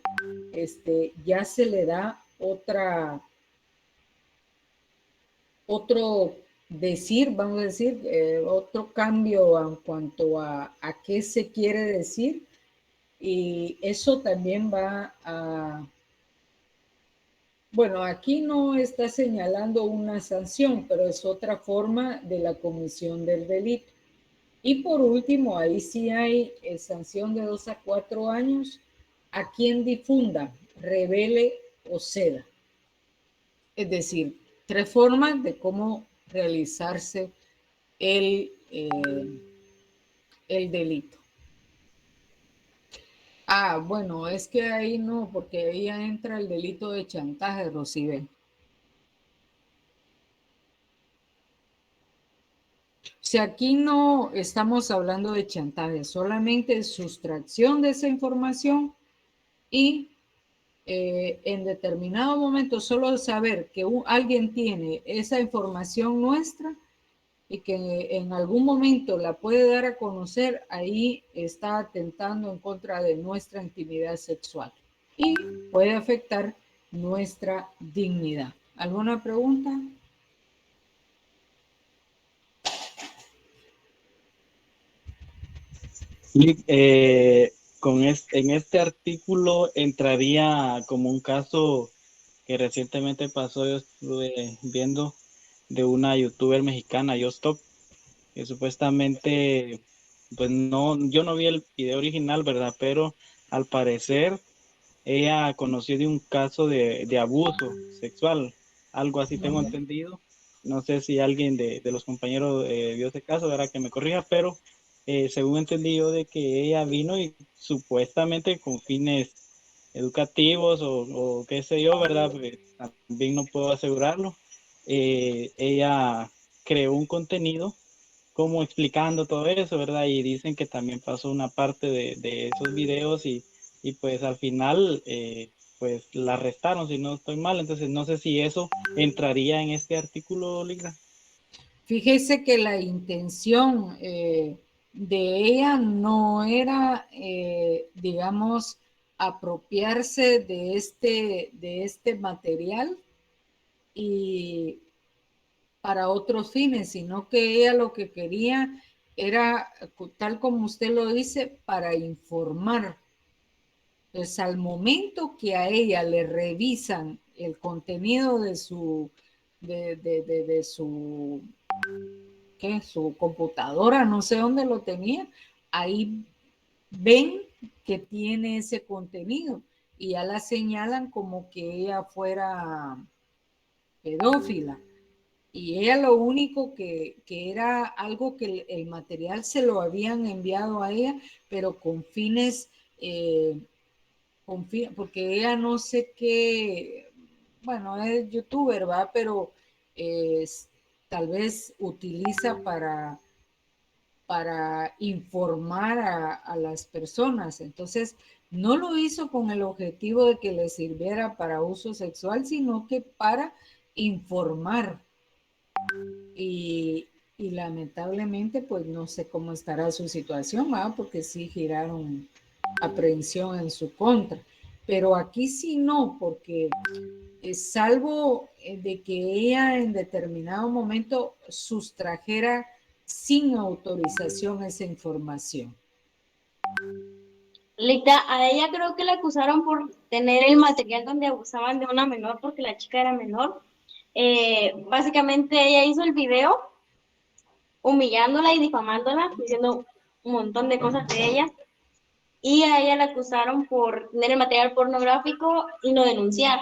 ya se le da otro decir, vamos a decir, otro cambio en cuanto a qué se quiere decir, y eso también va a... Bueno, aquí no está señalando una sanción, pero es otra forma de la comisión del delito. Y por último, ahí sí hay sanción de 2 a 4 años a quien difunda, revele o ceda. Es decir, 3 formas de cómo realizarse el delito. Ah, bueno, es que ahí no, porque ahí entra el delito de chantaje, Rosibel. O sea, aquí no estamos hablando de chantaje, solamente sustracción de esa información y en determinado momento solo saber que alguien tiene esa información nuestra y que en algún momento la puede dar a conocer, ahí está atentando en contra de nuestra intimidad sexual y puede afectar nuestra dignidad. ¿Alguna pregunta? Sí, en este artículo entraría como un caso que recientemente pasó. Yo estuve viendo de una youtuber mexicana, Yostop, que supuestamente, pues no, yo no vi el video original, ¿verdad? Pero al parecer ella conoció de un caso de abuso sexual, algo así tengo entendido. No sé si alguien de los compañeros vio ese caso, ¿verdad? Que me corrija, pero según entendí yo de que ella vino y supuestamente con fines educativos o qué sé yo, ¿verdad? Pues, también no puedo asegurarlo. Ella creó un contenido como explicando todo eso, ¿verdad? Y dicen que también pasó una parte de esos videos y pues al final pues la arrestaron, si no estoy mal. Entonces no sé si eso entraría en este artículo, Ligra. Fíjese que la intención de ella no era, digamos, apropiarse de este material y para otros fines, sino que ella lo que quería era, tal como usted lo dice, para informar. Entonces, al momento que a ella le revisan el contenido de su, su computadora, no sé dónde lo tenía, ahí ven que tiene ese contenido y ya la señalan como que ella fuera pedófila. Y ella lo único que era algo que el material se lo habían enviado a ella, pero con fines, porque ella no sé qué, bueno, es youtuber, ¿va? Pero tal vez utiliza para informar a las personas. Entonces, no lo hizo con el objetivo de que le sirviera para uso sexual, sino que para informar. Y lamentablemente, pues no sé cómo estará su situación, ¿va? Porque sí giraron aprehensión en su contra. Pero aquí sí no, porque salvo de que ella en determinado momento sustrajera sin autorización esa información. Leita, a ella creo que la acusaron por tener el material donde abusaban de una menor porque la chica era menor. Básicamente ella hizo el video humillándola y difamándola, diciendo un montón de cosas de ella. Y a ella la acusaron por tener el material pornográfico y no denunciar.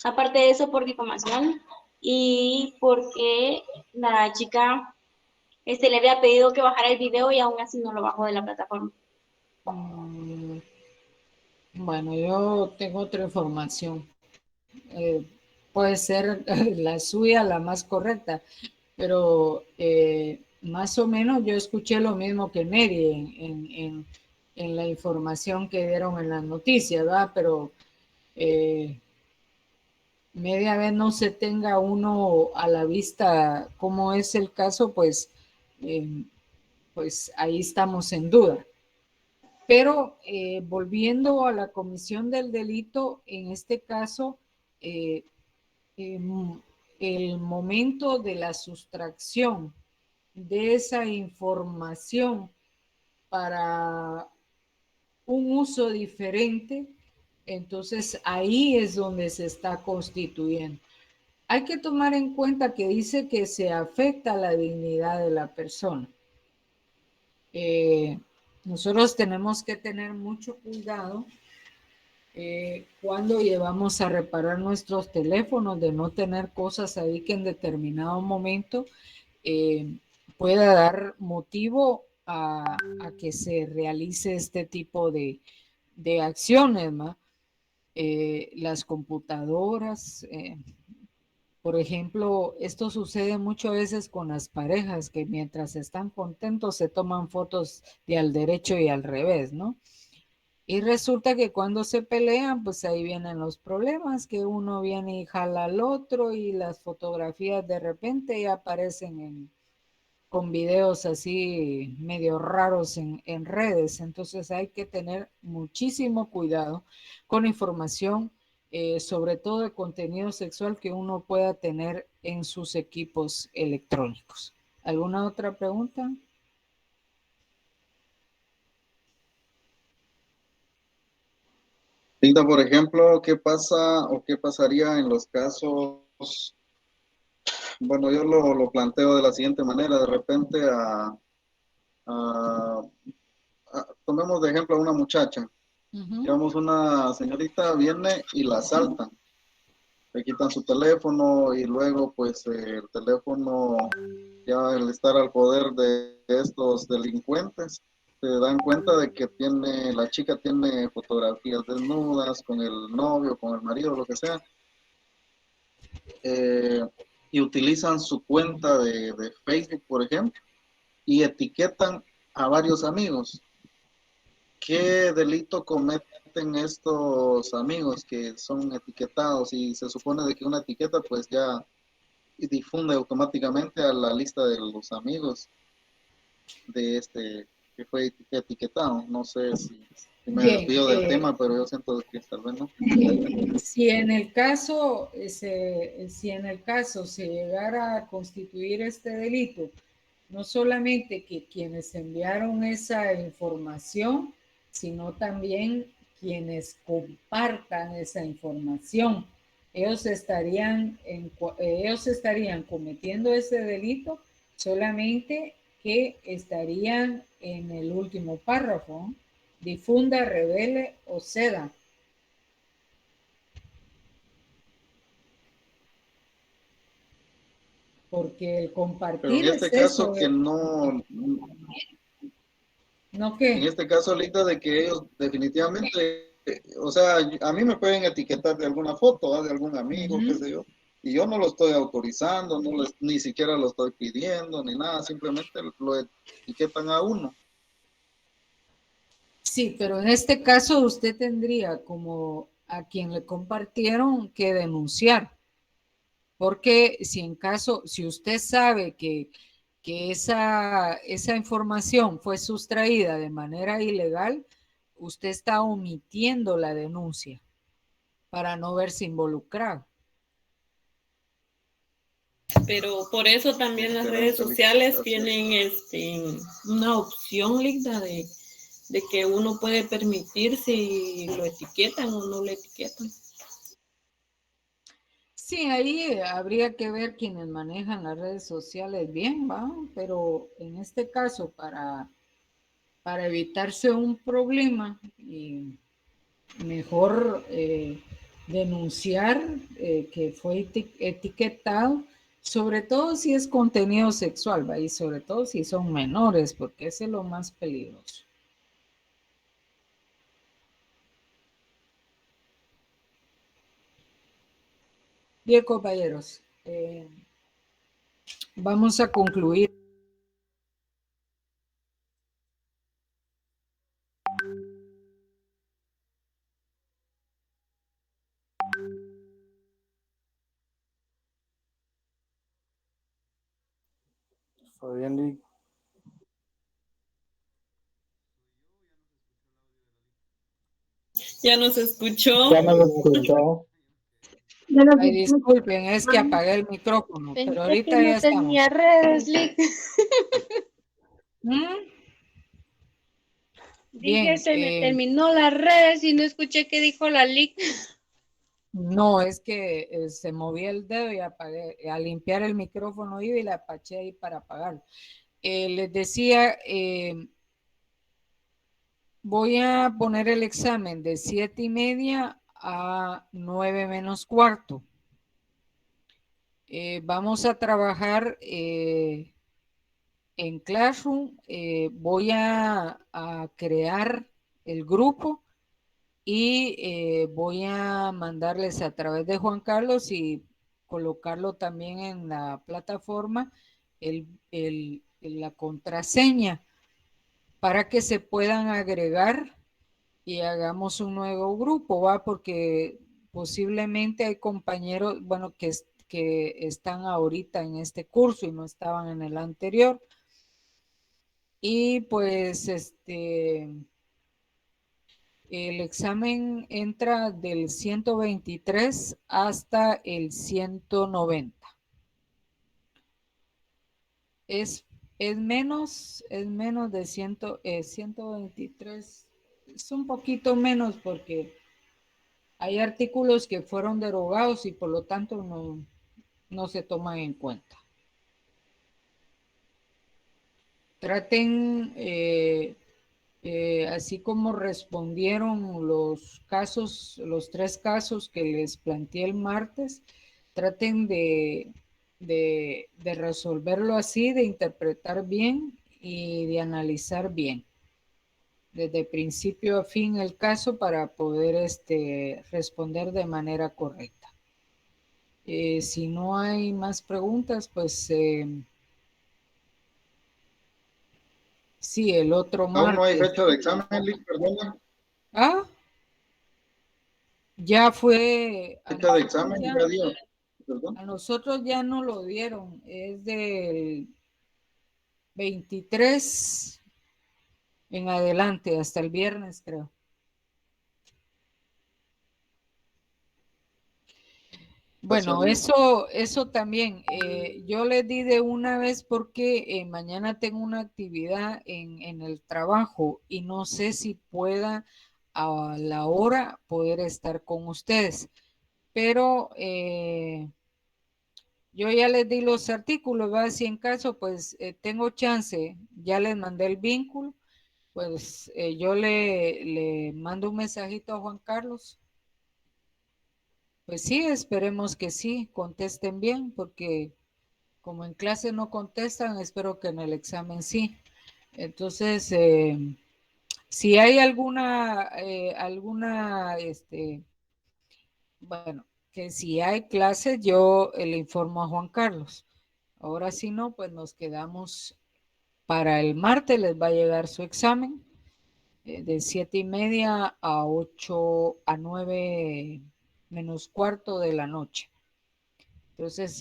Aparte de eso, por difamación y porque la chica le había pedido que bajara el video y aún así no lo bajó de la plataforma. Bueno, yo tengo otra información. Puede ser la suya la más correcta, pero más o menos yo escuché lo mismo que Neri en la información que dieron en las noticias, ¿verdad? Pero media vez no se tenga uno a la vista cómo es el caso, pues ahí estamos en duda. Pero volviendo a la comisión del delito, en este caso, el momento de la sustracción de esa información para un uso diferente, entonces ahí es donde se está constituyendo. Hay que tomar en cuenta que dice que se afecta la dignidad de la persona. Nosotros tenemos que tener mucho cuidado cuando llevamos a reparar nuestros teléfonos, de no tener cosas ahí que en determinado momento pueda dar motivo a que se realice este tipo de acciones, ¿no? Las computadoras, por ejemplo, esto sucede muchas veces con las parejas que mientras están contentos se toman fotos de al derecho y al revés, ¿no? Y resulta que cuando se pelean, pues ahí vienen los problemas, que uno viene y jala al otro y las fotografías de repente ya aparecen con videos así medio raros en redes. Entonces hay que tener muchísimo cuidado con información, sobre todo de contenido sexual que uno pueda tener en sus equipos electrónicos. ¿Alguna otra pregunta? Linda, por ejemplo, ¿qué pasa o qué pasaría en los casos? Bueno, yo lo planteo de la siguiente manera. De repente, tomemos de ejemplo a una muchacha. Digamos, una señorita viene y la asaltan. Le quitan su teléfono y luego, pues, el teléfono, ya al estar al poder de estos delincuentes, se dan cuenta de que la chica tiene fotografías desnudas con el novio, con el marido, lo que sea, y utilizan su cuenta de Facebook, por ejemplo, y etiquetan a varios amigos. ¿Qué delito cometen estos amigos que son etiquetados? Y se supone de que una etiqueta pues ya difunde automáticamente a la lista de los amigos de este que fue etiquetado. No sé si Me Bien, desvío del tema, pero yo siento que tal vez no. si en el caso se llegara a constituir este delito, no solamente que quienes enviaron esa información, sino también quienes compartan esa información. Ellos estarían cometiendo ese delito, solamente que estarían en el último párrafo: difunda, revele o ceda. Porque el Pero compartir en es este eso. caso que no, ¿No en qué? este caso, Linda, de que ellos definitivamente, o sea, a mí me pueden etiquetar de alguna foto, ¿va? De algún amigo, qué sé yo, y yo no lo estoy autorizando, ni siquiera lo estoy pidiendo, ni nada, simplemente lo etiquetan a uno. Sí, pero en este caso usted tendría como a quien le compartieron que denunciar, porque si usted sabe que esa información fue sustraída de manera ilegal, usted está omitiendo la denuncia para no verse involucrado. Pero por eso también las redes sociales tienen una opción, Linda, de que uno puede permitir si lo etiquetan o no lo etiquetan. Sí, ahí habría que ver quienes manejan las redes sociales bien, ¿va? Pero en este caso, para evitarse un problema, y mejor denunciar que fue etiquetado, sobre todo si es contenido sexual, ¿va? Y sobre todo si son menores, porque ese es lo más peligroso. Bien, compañeros, vamos a concluir. Fabián, Ya nos escuchó. Ya no lo escuchó. Ay, disculpen, es que apagué el micrófono, pero Pensé ahorita que ya no tenía estamos. redes, Lick. Dije, Bien, se me terminó las redes y no escuché qué dijo la Lick. no, es que se movía el dedo y apagué. A limpiar el micrófono iba y la apaché ahí para apagarlo. Les decía, voy a poner el examen de 7:30 a 9 menos cuarto. Vamos a trabajar en Classroom. Voy a crear el grupo y voy a mandarles a través de Juan Carlos y colocarlo también en la plataforma la contraseña para que se puedan agregar y hagamos un nuevo grupo, ¿va? Porque posiblemente hay compañeros, bueno, que están ahorita en este curso y no estaban en el anterior. Y pues el examen entra del 123 hasta el 190. Es menos de 123. Es un poquito menos porque hay artículos que fueron derogados y por lo tanto no se toman en cuenta. Traten, así como respondieron los tres casos que les planteé el martes, traten de resolverlo así, de interpretar bien y de analizar bien, desde principio a fin el caso para poder responder de manera correcta. Si no hay más preguntas, pues sí, el otro Aún no hay martes. fecha de examen, Lick, perdona. Ah, ya fue. Fecha de examen ya dio. A nosotros ya no lo dieron. Es del 23 en adelante, hasta el viernes, creo. Bueno, eso también. Yo les di de una vez porque mañana tengo una actividad en el trabajo y no sé si pueda a la hora poder estar con ustedes. Pero yo ya les di los artículos, ¿va? Si en caso, pues tengo chance, ya les mandé el vínculo, pues yo le mando un mensajito a Juan Carlos. Pues sí, esperemos que sí, contesten bien, porque como en clase no contestan, espero que en el examen sí. Entonces, si hay bueno, que si hay clases, yo le informo a Juan Carlos. Ahora si no, pues nos quedamos para el martes, les va a llegar su examen de 7:30 a 9 menos cuarto de la noche. Entonces,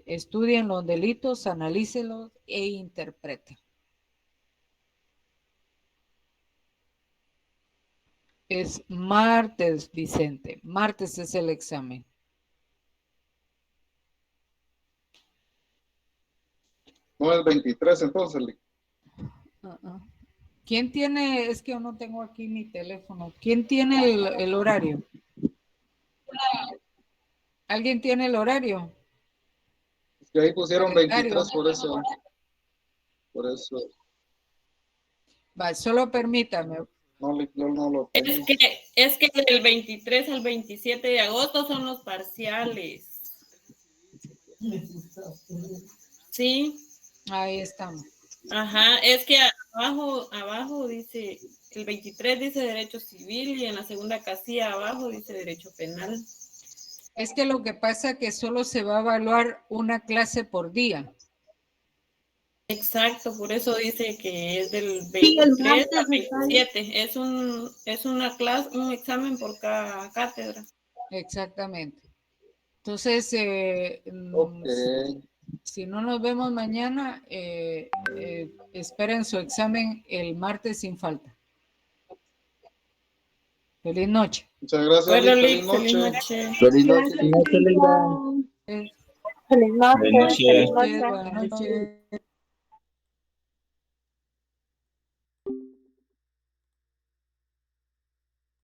estudien los delitos, analícenlos e interpreten. Es martes, Vicente. Martes es el examen. No es 23 entonces. ¿Quién tiene? Es que yo no tengo aquí mi teléfono. ¿Quién tiene el horario? ¿Alguien tiene el horario? Es que ahí pusieron Calendario. 23 por eso. Por eso. Va, solo permítame. No lo tengo. Es que del 23 al 27 de agosto son los parciales. Sí. Ahí estamos. Ajá, es que abajo dice, el 23 dice derecho civil y en la segunda casilla abajo dice derecho penal. Es que lo que pasa es que solo se va a evaluar una clase por día. Exacto, por eso dice que es del 23 al 27. Es una clase, un examen por cada cátedra. Exactamente. Entonces, Okay. si no nos vemos mañana, esperen su examen el martes sin falta. Feliz noche. Muchas gracias. Bueno, Feliz feliz noche. noche. Feliz noche. Feliz noche. Buenas noches. Buenas noches.